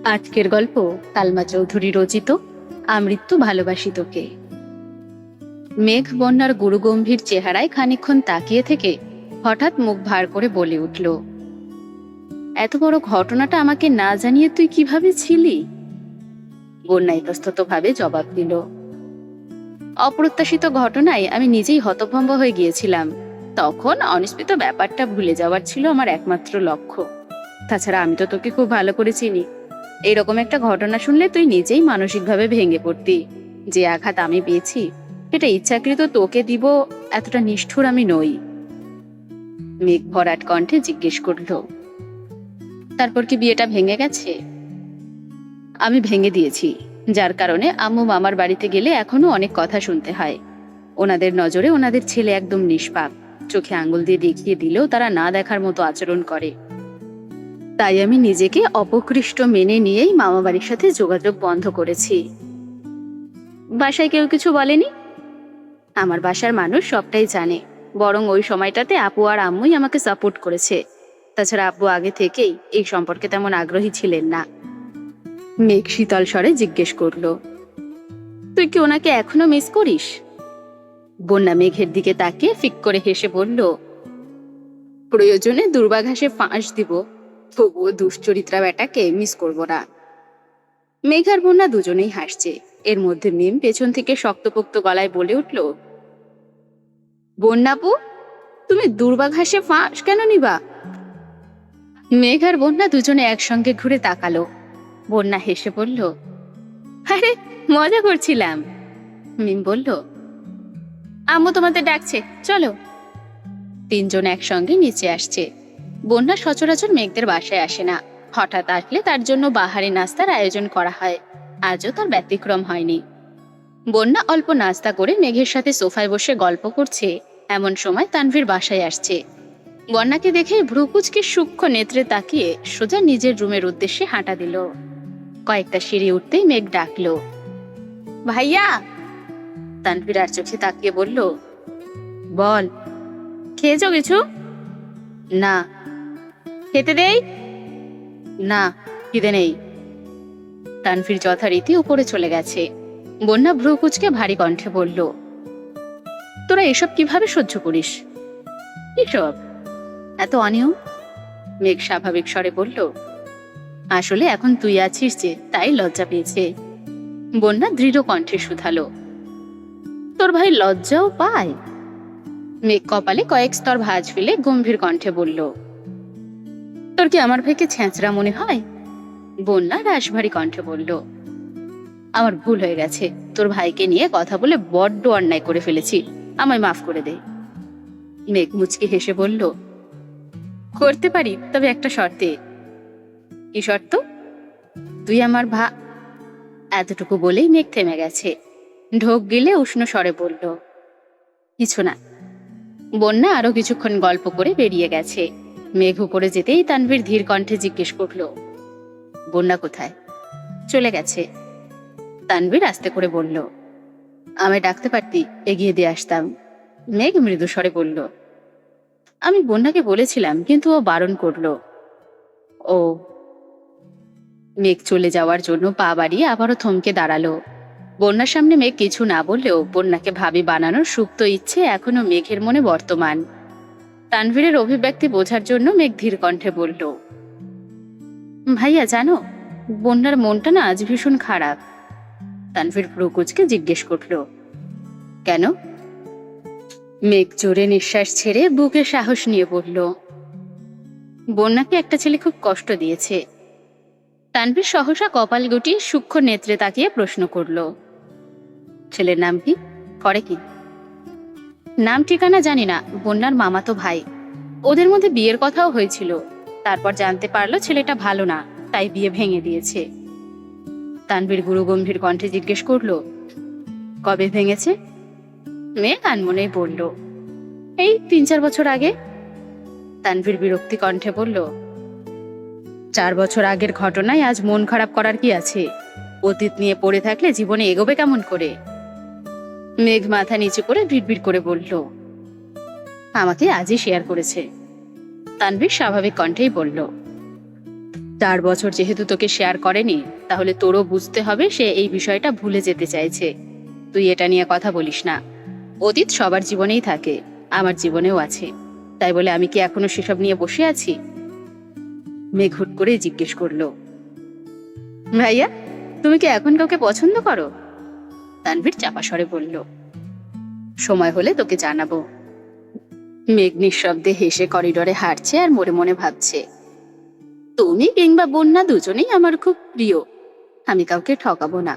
আজকের গল্প তালমা চৌধুরী রচিত আমৃত্যু ভালোবাসি তোকে। মেঘ বন্যার গুরুগম্ভীর চেহারায় খানিকক্ষণ তাকিয়ে থেকে হঠাৎ মুখ ভার করে বলে উঠল, এত বড় ঘটনাটা আমাকে না জানিয়ে তুই কিভাবে ছিলি? বন্যা ইতস্তত ভাবে জবাব দিল, অপ্রত্যাশিত ঘটনায় আমি নিজেই হতভম্ব হয়ে গিয়েছিলাম। তখন অনিশ্চিত ব্যাপারটা ভুলে যাওয়ার ছিল আমার একমাত্র লক্ষ্য। তাছাড়া আমি তো তোকে খুব ভালো করে চিনি। এরকম একটা ঘটনা শুনলে তুই নিজেই মানসিকভাবে ভেঙে পড়তি। যে আঘাত আমি পেয়েছি সেটা ইচ্ছাকৃত তোকে দিব এতটা নিষ্ঠুর আমি নই। মেঘ ভরাট কণ্ঠে জিজ্ঞেস করল, তারপর কি বিয়েটা ভেঙে গেছে? আমি ভেঙে দিয়েছি, যার কারণে আম্মু মামার বাড়িতে গেলে এখনো অনেক কথা শুনতে হয়। ওনাদের নজরে ওনাদের ছেলে একদম নিষ্পাপ। চোখে আঙ্গুল দিয়ে দেখিয়ে দিলেও তারা না দেখার মতো আচরণ করে। তাই আমি নিজেকে অপকৃষ্ট মেনে নিয়েই মামা বাড়ির সাথে যোগাযোগ বন্ধ করেছি। বাসায় কেউ কিছু বলেনি? আমার বাসার মানুষ সবটাই জানে। বরং ওই সময়টাতে আপু আর আম্মুই আমাকে সাপোর্ট করেছে। তাছাড়া আব্বু আগে থেকেই এই সম্পর্কে তেমন আগ্রহী ছিলেন না। মেঘ শীতল স্বরে জিজ্ঞেস করলো, তুই কি ওনাকে এখনো মিস করিস? বন্যা মেঘের দিকে তাকিয়ে ফিক করে হেসে বলল, প্রয়োজনে দুর্বাঘাসে ফাঁস দিব, তবুও দুশ্চরিত্রা বেটাকে মিস করব না। মেঘ আর বন্যা দুজনেই হাসছে। এর মধ্যে মিম পেছন থেকে শক্তপোক্ত গলায় বলে উঠল, বন্যাপু, তুমি দুর্বাঘাসে ফাঁস কেন নিবা? মেঘ আর বন্যা দুজনে একসঙ্গে ঘুরে তাকালো। বন্যা হেসে বলল, আরে মজা করছিলাম। মিম বলল, আম্মু তোমাদের ডাকছে, চলো। তিনজন একসঙ্গে নিচে আসছে। বন্যা সচরাচর মেঘদের বাসায় আসে না। হঠাৎ আসলে তার জন্য বাহারি নাস্তার আয়োজন করা হয়। আজও তার ব্যতিক্রম হয়নি। বন্যা অল্প নাস্তা করে মেঘের সাথে সোফায় বসে গল্প করছে। এমন সময় তানভীর বাসায় আসছে। বন্যাকে দেখে ভ্রুকুচকে সূক্ষ্ম নেত্রে তাকিয়ে সোজা নিজের রুমের উদ্দেশ্যে হাঁটা দিল। কয়েকটা সিঁড়ি উঠতেই মেঘ ডাকলো, ভাইয়া। তানভীর আর চোখে তাকিয়ে বলল, বল। খেয়েছো কিছু? না। খেতে দেই? না, খিদে নেই। তানভীর যথারীতি উপরে চলে গেছে। বন্যা ভ্রুকুচকে ভারী কণ্ঠে বলল, তোরা এসব কিভাবে সহ্য করিস? এসব এত অনিয়ম? মেঘ স্বাভাবিক স্বরে বলল, আসলে এখন তুই আছিস যে, তাই লজ্জা পেয়েছে। বন্যা দৃঢ় কণ্ঠে শুধালো, তোর ভাই লজ্জাও পায়? মেঘ কপালে কয়েক স্তর ভাঁজ ফেলে গম্ভীর কণ্ঠে বলল, তোর কি আমার ভাইকে ছেঁচড়া মনে হয়? বন্যা রাশভারী কণ্ঠে বলল, আমার ভুল হয়ে গেছে। তোর ভাইকে নিয়ে কথা বলে বড্ড অন্যায় করে ফেলেছি, আমায় মাফ করে দে। মেঘ মুচকি হেসে বলল, করতে পারি, তবে একটা শর্তে। কি শর্ত? তুই আমার এতটুকু বলেই মেঘ থেমে গেছে। ঢোক গিলে উষ্ণ স্বরে বলল, কিছু না। বন্যা আরো কিছুক্ষণ গল্প করে বেরিয়ে গেছে। মেঘ উপরে যেতেই তানভীর ধীর কণ্ঠে জিজ্ঞেস করল, বন্যা কোথায়? চলে গেছে। তানভীর আস্তে করে বলল, আমায় ডাকতে পারতি, এগিয়ে দিয়ে আসতাম। মেঘ মৃদু স্বরে বলল, আমি বন্যাকে বলেছিলাম, কিন্তু ও বারণ করলো। ও। মেঘ চলে যাওয়ার জন্য পা বাড়িয়ে আবারও থমকে দাঁড়ালো। বন্যার সামনে মেঘ কিছু না বললেও বন্যাকে ভাবি বানানোর সুপ্ত ইচ্ছে এখনো মেঘের মনে বর্তমান। তানভীরের অভিব্যক্তি বোঝার জন্য মেঘ ধীর কণ্ঠে বলল, ভাইয়া জানো, বন্যার মনটা না আজ ভীষণ খারাপ। তানভীর ভ্রুকুচকে জিজ্ঞেস করল, কেন? মেঘ জোরে নিঃশ্বাস ছেড়ে বুকে সাহস নিয়ে বলল, বন্যাকে একটা ছেলে খুব কষ্ট দিয়েছে। তানভীর সহসা কপাল গুটিয়ে সূক্ষ্ম নেত্রে তাকিয়ে প্রশ্ন করল, ছেলের নাম কি, করে কি? নাম ঠিকানা জানি না, বন্যার মামাতো ভাই। ওদের মধ্যে বিয়ের কথাও হয়েছিল। তারপর জানতে পারলো ছেলেটা ভালো না, তাই বিয়ে ভেঙে দিয়েছে। তানভীর গুরুগম্ভীর কণ্ঠে জিজ্ঞেস করল, কবে ভেঙেছে? মেয়ে আনমনেই বলল, এই 3-4 বছর আগে। তানভীর বিরক্তি কণ্ঠে বলল, 4 বছর আগের ঘটনায় আজ মন খারাপ করার কি আছে? অতীত নিয়ে পড়ে থাকলে জীবনে এগোবে কেমন করে? মেঘ মাথা নিচু করে বিড়বিড় করে বলল, আমাকে আজই শেয়ার করেছে। তানভীর স্বাভাবিক কণ্ঠেই বলল, 4 বছর যেহেতু তোকে শেয়ার করেনি, তাহলে তোরও বুঝতে হবে সে এই বিষয়টা ভুলে যেতে চাইছে। তুই এটা নিয়ে কথা বলিস না। অতীত সবার জীবনেই থাকে, আমার জীবনেও আছে। তাই বলে আমি কি এখনো সেসব নিয়ে বসে আছি? মেঘ হুট করে জিজ্ঞেস করলো, ভাইয়া তুমি কি এখন কাউকে পছন্দ করো? তানভীর চাপা স্বরে বলল, সময় হলে তোকে জানাবো। মেঘ নিঃশব্দে হেসে করিডোরে হাঁটছে আর মনে মনে ভাবছে, তুমি কিংবা বন্যা দুজনেই আমার খুব প্রিয়। আমি কাউকে ঠকাবো না।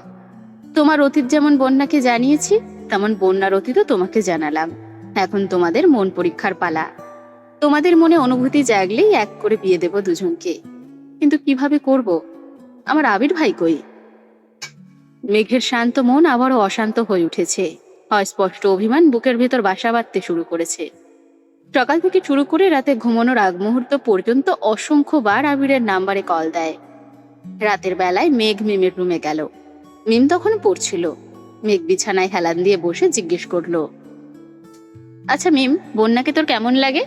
তোমার অতীত যেমন বন্যাকে জানিয়েছি, তেমন বন্যার অতীতও তোমাকে জানালাম। এখন তোমাদের মন পরীক্ষার পালা। তোমাদের মনে অনুভূতি জাগলেই এক করে বিয়ে দেব দুজনকে। কিন্তু কিভাবে করব? আমার আবির ভাই কই? মেঘের শান্ত মন আবারও অশান্ত হয়ে উঠেছে। অস্পষ্ট অভিমান বুকের ভেতর বাসা বাঁধতে শুরু করেছে। সকাল থেকে শুরু করে রাতে ঘুমানোর আগ মুহূর্ত পর্যন্ত অসংখ্যবার আবিরের নাম্বারে কল দেয়। রাতের বেলায় মেঘ মিমের রুমে গেল। মিম তখন পড়ছিল। মেঘ বিছানায় হেলান দিয়ে বসে জিজ্ঞেস করলো, আচ্ছা মিম, বন্যাকে তোর কেমন লাগে?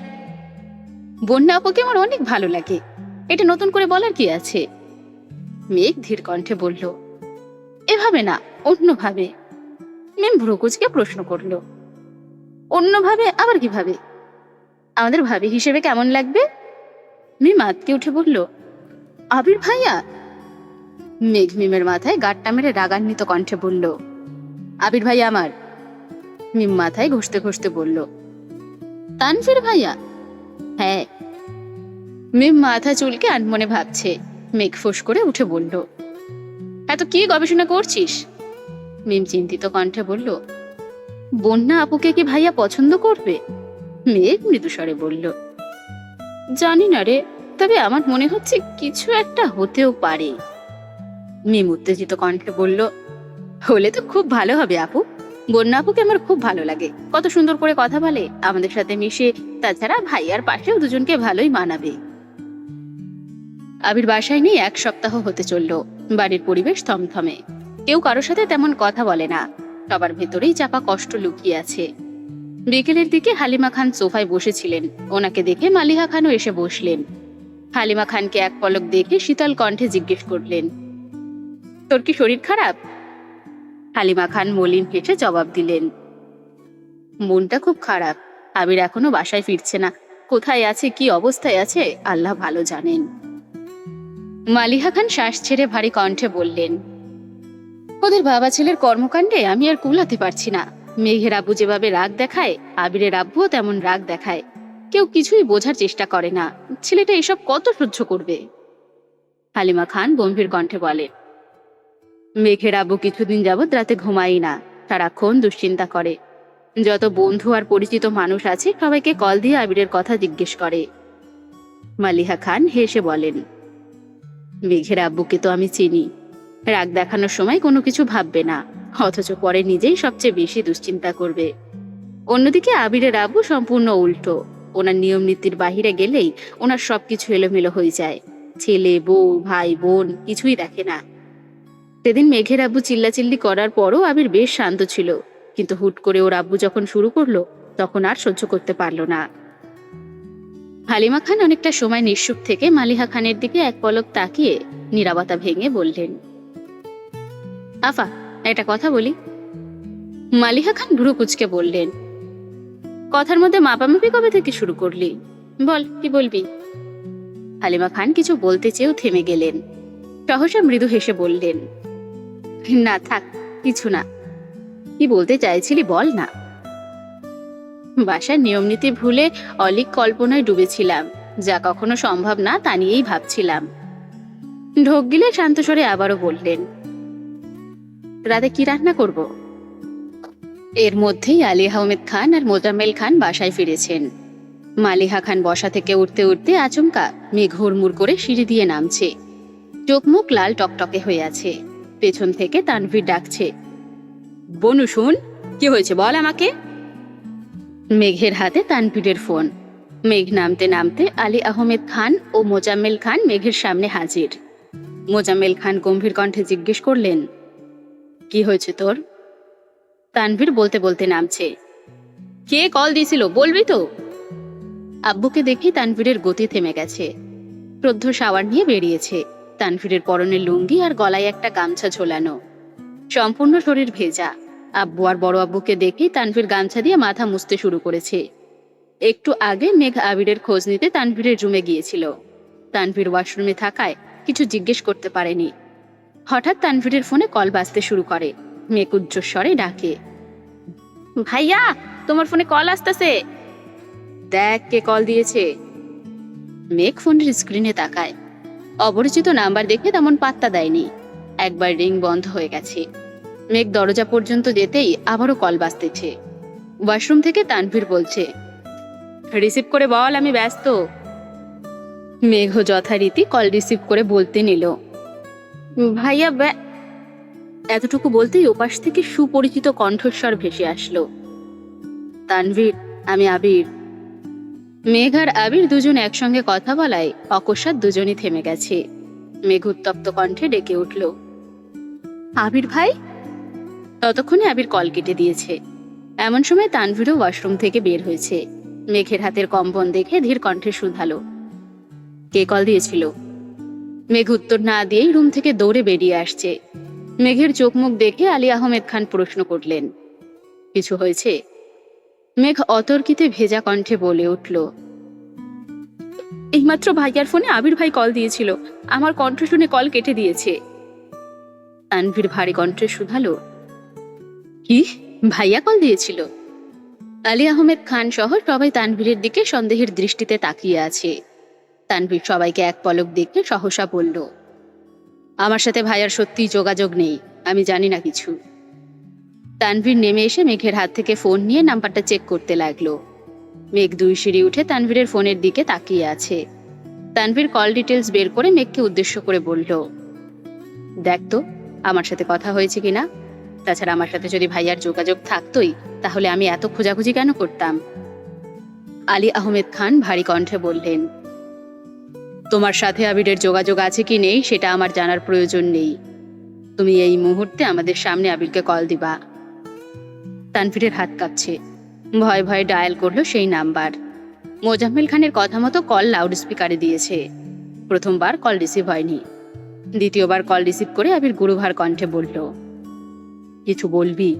বন্যা আপুকে আমার অনেক ভালো লাগে। এটা নতুন করে বলার কি আছে? মেঘ ধীর কণ্ঠে বলল, এভাবে না, অন্যভাবে। মিম ভ্রুকুচকে প্রশ্ন করলো, অন্যভাবে আবার কিভাবে? আমাদের ভাবি হিসেবে কেমন লাগবে? মিম আঁতকে উঠে বলল, আবির ভাইয়া? মেঘ মিমের মাথায় গাঁটটা মেরে রাগান্বিত কণ্ঠে বলল, আবির ভাইয়া আমার। মিম মাথায় ঘষতে ঘষতে বলল, তানভীর ভাইয়া? হ্যাঁ। মিম মাথা চুলকে আনমনে ভাবছে। মেঘ ফোঁস করে উঠে বলল, এত কি গবেষণা করছিস? মিম চিন্তিত কণ্ঠে বলল, বন্যা আপুকে কি ভাইয়া পছন্দ করবে? মেঘ মৃদুস্বরে বলল, জানি না রে, তবে আমার মনে হচ্ছে কিছু একটা হতেও পারে। মিম উত্তেজিত কণ্ঠে বলল, হলে তো খুব ভালো হবে আপু। বন্যা আপুকে আমার খুব ভালো লাগে, কত সুন্দর করে কথা বলে, আমাদের সাথে মিশে। তাছাড়া ভাইয়ার পাশেও দুজনকে ভালোই মানাবে। আবির বাসায় নিয়ে 1 সপ্তাহ হতে চলল। বাড়ির পরিবেশ থমথমে। কেউ কারোর সাথে তেমন কথা বলে না। সবার ভেতরেই চাপা কষ্ট লুকিয়ে আছে। বিকেলের দিকে হালিমা খান সোফায় বসেছিলেন। ওনাকে দেখে মালিহা খানও এসে বসলেন। হালিমা খানকে এক পলক দেখে শীতল কণ্ঠে জিজ্ঞেস করলেন, তোর কি শরীর খারাপ? হালিমা খান মলিন হেসে জবাব দিলেন, মনটা খুব খারাপ। আবির এখনো বাসায় ফিরছে না। কোথায় আছে, কি অবস্থায় আছে, আল্লাহ ভালো জানেন। মালিহা খান শ্বাস ছেড়ে ভারী কণ্ঠে বললেন, ওদের বাবা ছেলের কর্মকাণ্ডে আমি আর কুলাতে পারছি না। মেঘের আব্বু যেভাবে রাগ দেখায়, আবিরের আব্বুও তেমন রাগ দেখায়। কেউ কিছুই বোঝার চেষ্টা করে না। ছেলেটা এসব কত সহ্য করবে? হালিমা খান গম্ভীর কণ্ঠে বলেন, মেঘের আব্বু কিছুদিন যাবৎ রাতে ঘুমাই না, সারাক্ষণ দুশ্চিন্তা করে। যত বন্ধু আর পরিচিত মানুষ আছে সবাইকে কল দিয়ে আবিরের কথা জিজ্ঞেস করে। মালিহা খান হেসে বলেন, মেঘের আব্বুকে তো আমি চিনি। রাগ দেখানোর সময় কোনো কিছু ভাববে না, অথচ পরে নিজেই সবচেয়ে বেশি দুশ্চিন্তা করবে। অন্যদিকে আবিরের আব্বু সম্পূর্ণ উল্টো। ওনার নিয়ম নীতির বাহিরে গেলেই ওনার সবকিছু এলোমেলো হয়ে যায়। ছেলে, বউ, ভাই, বোন কিছুই দেখে না। সেদিন মেঘের আব্বু চিল্লাচিল্লি করার পরও আবির বেশ শান্ত ছিল, কিন্তু হুট করে ওর আব্বু যখন শুরু করলো, তখন আর সহ্য করতে পারলো না। হালিমা খান অনেকটা সময় নিশ্চুপ থেকে মালিহা খানের দিকে এক পলক তাকিয়ে নীরবতা ভেঙে বললেন, আফা, একটা কথা বলি। মালিহা খান ভ্রু কুঁচকে বললেন, কথার মধ্যে মাপামাপি কবে থেকে শুরু করলি? বল, কি বলবি? হালিমা খান কিছু বলতে চেয়েও থেমে গেলেন। সহসা মৃদু হেসে বললেন, না থাক, কিছু না। কি বলতে চাইছিলি বল না। বাসার নিয়ম নীতি ভুলে অলিক কল্পনায় ডুবেছিলাম। যা কখনো সম্ভব না তা নিয়েই ভাবছিলাম। ঢোক গিলে শান্ত স্বরে আবারও বললেন, রাতে কি রান্না করব? এর মধ্যেই আলী আহমেদ খান আর মোজাম্মেল খান বাসায় ফিরেছেন। মালিহা খান বসা থেকে উঠতে উঠতে আচমকা মেঘ হুড়মুড় করে সিঁড়ি দিয়ে নামছে। চোখ মুখ লাল টকটকে হয়ে আছে। পেছন থেকে তানভীর ডাকছে, বনু শুন, কি হয়েছে বল আমাকে। মেঘের হাতে তানভীরের ফোন। মেঘ নামতে নামতে আলী আহমেদ খান ও মোজাম্মেল খান মেঘের সামনে হাজির। মোজাম্মেল খান গম্ভীর কণ্ঠে জিজ্ঞেস করলেন, কি হয়েছে তোর? তানভীর বলতে বলতে নামছে, কে কল দিয়েছিল বলবি তো? আব্বুকে দেখে তানভীরের গতি থেমে গেছে। প্রদ্ধ শাওয়ার নিয়ে বেরিয়েছে। তানভীরের পরনে লুঙ্গি আর গলায় একটা গামছা ঝোলানো, সম্পূর্ণ শরীর ভেজা। আব্বু আর বড় আব্বুকে দেখেই তানভীর গামছা দিয়ে মাথা মুছতে শুরু করেছে। একটু আগে মেঘ আবিরের খোঁজ নিতে তানভীরের রুমে গিয়েছিল। তানভীর ওয়াশরুমে থাকায় কিছু জিজ্ঞেস করতে পারেনি। হঠাৎ তানভীরের ফোনে কল বাজতে শুরু করে। মেঘ উচ্চস্বরে ডাকে, ভাইয়া, তোমার ফোনে কল আসতেছে। দেখ কে কল দিয়েছে। মেঘ ফোনের স্ক্রিনে তাকায়। অপরিচিত নাম্বার দেখে তেমন পাত্তা দেয়নি। একবার রিং বন্ধ হয়ে গেছে। মেঘ দরজা পর্যন্ত যেতেই আবারও কল বাজতেছে। ওয়াশরুম থেকে তানভীর বলছে, রিসিভ করে বল, আমি ব্যস্ত। মেঘ যথারীতি কল রিসিভ করে বলতে নিল, ভাইয়া এতটুকু বলতেই ওপাশ থেকে সুপরিচিত কণ্ঠস্বর ভেসে আসলো, তানভীর, আমি আবির। মেঘ আর আবির দুজন একসঙ্গে কথা বলায় অকস্মাৎ দুজনই থেমে গেছে। মেঘ উত্তপ্ত কণ্ঠে ডেকে উঠল, আবির ভাই। ততক্ষণে আবির কল কেটে দিয়েছে। এমন সময় তানভীরও ওয়াশরুম থেকে বের হয়েছে। মেঘের হাতের কম্পন দেখে ধীর কণ্ঠে শুধালো, কে কল দিয়েছিল? মেঘ উত্তর না দিয়েই রুম থেকে দৌড়ে বেরিয়ে আসছে। মেঘের চোখ মুখ দেখে আলী আহমেদ খান প্রশ্ন করলেন, কিছু হয়েছে? মেঘ অতর্কিতে ভেজা কণ্ঠে বলে উঠল, এইমাত্র ভাইয়ার ফোনে আবির ভাই কল দিয়েছিল, আমার কণ্ঠ শুনে কল কেটে দিয়েছে। তানভীর ভারী কণ্ঠে শুধালো, কি, ভাইয়া কল দিয়েছিল? আলী আহমেদ খান সহ সবাই তানভীরের দিকে সন্দেহের দৃষ্টিতে তাকিয়ে আছে। তানভীর সবাইকে এক পলক দেখে সহসা বলল, আমার সাথে ভাইয়ার সত্যিই যোগাযোগ নেই, আমি জানি না কিছু। তানভীর নেমে এসে মেঘের হাত থেকে ফোন নিয়ে নাম্বারটা চেক করতে লাগলো। মেঘ 2 সিঁড়ি উঠে তানভীরের ফোনের দিকে তাকিয়ে আছে। তানভীর কল ডিটেলস বের করে মেঘকে উদ্দেশ্য করে বলল, দেখ তো আমার সাথে কথা হয়েছে কিনা। তাছাড়া আমার সাথে যদি ভাইয়ার যোগাযোগ থাকতোই তাহলে আমি এত খোঁজাখুঁজি কেন করতাম? আলী আহমেদ খান ভারী কণ্ঠে বললেন, তোমার সাথে আবিরের যোগাযোগ আছে কি নেই সেটা আমার জানার প্রয়োজন নেই। তুমি এই মুহূর্তে আমাদের সামনে আবিরকে কল দিবা। তানভীরের হাত কাঁপছে। ভয়ে ভয়ে ডায়াল করলো সেই নাম্বার। মোজাম্মেল খানের কথা মতো কল লাউড স্পিকারে দিয়েছে। প্রথমবার কল রিসিভ হয়নি। দ্বিতীয়বার কল রিসিভ করে আবির গুরুভার কণ্ঠে বলল, কিছু বলবি?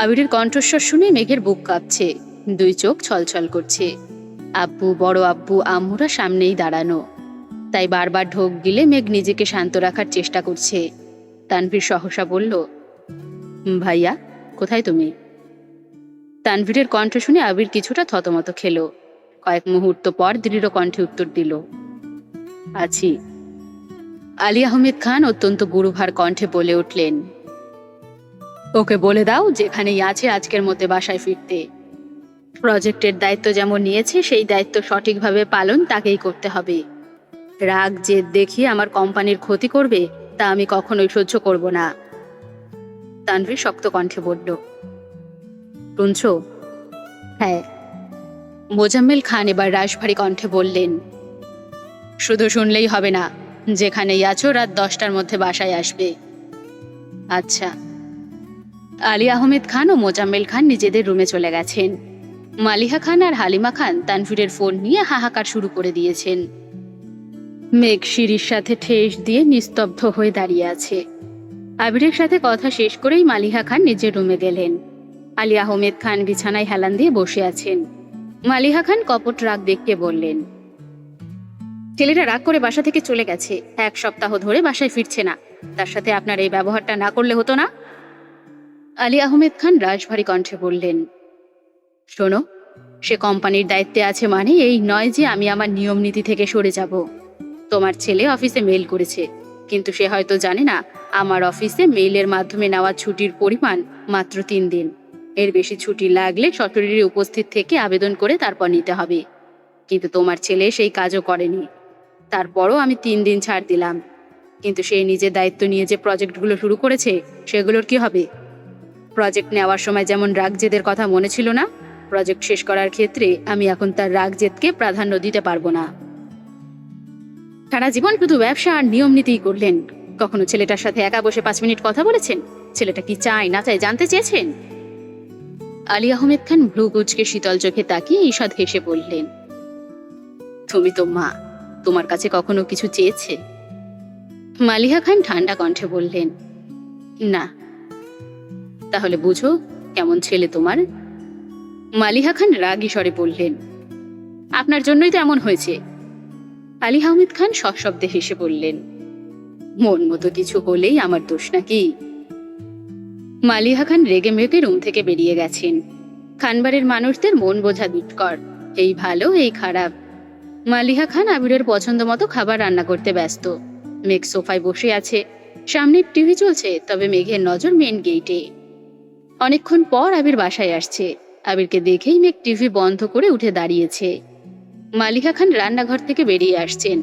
আবিরের কণ্ঠস্বর শুনে মেঘের বুক কাঁপছে, 2 চোখ ছলছল করছে। আব্বু, বড় আব্বু, আম্মুরা সামনেই দাঁড়ানো, তাই বারবার ঢোক গিলে মেঘ নিজেকে শান্ত রাখার চেষ্টা করছে। তানভীর সহসা বলল, ভাইয়া, কোথায় তুমি? তানভীরের কণ্ঠ শুনে আবির কিছুটা থতমত খেল। কয়েক মুহূর্ত পর দৃঢ় কণ্ঠে উত্তর দিল, আছি। আলী আহমেদ খান অত্যন্ত গুরুভার কণ্ঠে বলে উঠলেন, ওকে বলে দাও যেখানেই আছে আজকের মধ্যে বাসায় ফিরতে। প্রজেক্টের দায়িত্ব যেমন নিয়েছে সেই দায়িত্ব সঠিকভাবে পালন তাকেই করতে হবে। রাগ জেদ দেখিয়ে আমার কোম্পানির ক্ষতি করবে তা আমি কখনোই সহ্য করব না। তানভীর শক্ত কণ্ঠে বলল, শুনছো? হ্যাঁ। মোজাম্মেল খান এবার রাশভারী কণ্ঠে বললেন, শুধু শুনলেই হবে না, যেখানেই আছো রাত 10টার মধ্যে বাসায় আসবে। আচ্ছা। আলী আহমেদ খান ও মোজাম্মেল খান নিজেদের রুমে চলে গেছেন। মালিহা খান আর হালিমা খান তানভীরের ফোন নিয়ে হাহাকার শুরু করে দিয়েছেন। মেঘ সিঁড়ির সাথে ঠেস দিয়ে নিস্তব্ধ হয়ে দাঁড়িয়ে আছে। আবিরের সাথে কথা শেষ করেই মালিহা খান নিজের রুমে গেলেন। আলী আহমেদ খান বিছানায় হেলান দিয়ে বসে আছেন। মালিহা খান কপট রাগ দেখিয়ে বললেন, ছেলেটা রাগ করে বাসা থেকে চলে গেছে, 1 সপ্তাহ ধরে বাসায় ফিরছে না, তার সাথে আপনার এই ব্যবহারটা না করলে হতো না? আলী আহমেদ খান রাশভারী কণ্ঠে বললেন, শোনো, সে কোম্পানির দায়িত্বে আছে মানে এই নয় যে আমি আমার নিয়ম নীতি থেকে সরে যাব। তোমার ছেলে অফিসে মেইল করেছে, কিন্তু সে হয়তো জানে না আমার অফিসে মেইলের মাধ্যমে নেওয়া ছুটির পরিমাণ মাত্র 3 দিন। এর বেশি ছুটি লাগলে সশরীরে উপস্থিত থেকে আবেদন করে তারপর নিতে হবে। কিন্তু তোমার ছেলে সেই কাজও করেনি। তারপরও আমি 3 দিন ছাড় দিলাম। কিন্তু সে নিজের দায়িত্ব নিয়ে যে প্রজেক্টগুলো শুরু করেছে সেগুলোর কি হবে? প্রজেক্ট নেওয়ার সময় যেমন রাগ জেদের কথা মনে ছিল না, প্রজেক্ট শেষ করার ক্ষেত্রে আমি এখন তার রাগ জেদকে প্রাধান্য দিতে পারবো না। সারা জীবন শুধু ব্যবসা আর নিয়ম নীতিই করলেন, কখনো ছেলেটার সাথে একা বসে 5 মিনিট কথা বলেছেন? ছেলেটা কি চায় না চায় জানতে চেয়েছেন? আলী আহমেদ খান ভ্রু কুঁচকে শীতল চোখে তাকিয়ে ঈষৎ হেসে বললেন, তুমি তো মা, তোমার কাছে কখনো কিছু চেয়েছে? মালিহা খান ঠান্ডা কণ্ঠে বললেন, না। তাহলে বুঝো কেমন ছেলে তোমার। মালিহা খান রাগী স্বরে বললেন, আপনার জন্যই তো এমন হয়েছে। আলী আহমেদ খান সশব্দে হেসে বললেন, মন মতো কিছু হলেই আমার দোষ নাকি? মালিহা খান রেগে মেগে রুম থেকে বেরিয়ে গেছেন। খানবাড়ির মানুষদের মন বোঝা দুষ্কর, এই ভালো এই খারাপ। মালিহা খান আবিরের পছন্দ মতো খাবার রান্না করতে ব্যস্ত। মেঘ সোফায় বসে আছে, সামনে টিভি চলছে, তবে মেঘের নজর মেন গেটে। অনেকক্ষণ পর আবির বাসায় আসছে। আবিরকে দেখেই মেঘ টিভি বন্ধ করে উঠে দাঁড়িয়েছে। মালিহা খান রান্নাঘর থেকে বেরিয়ে আসছেন।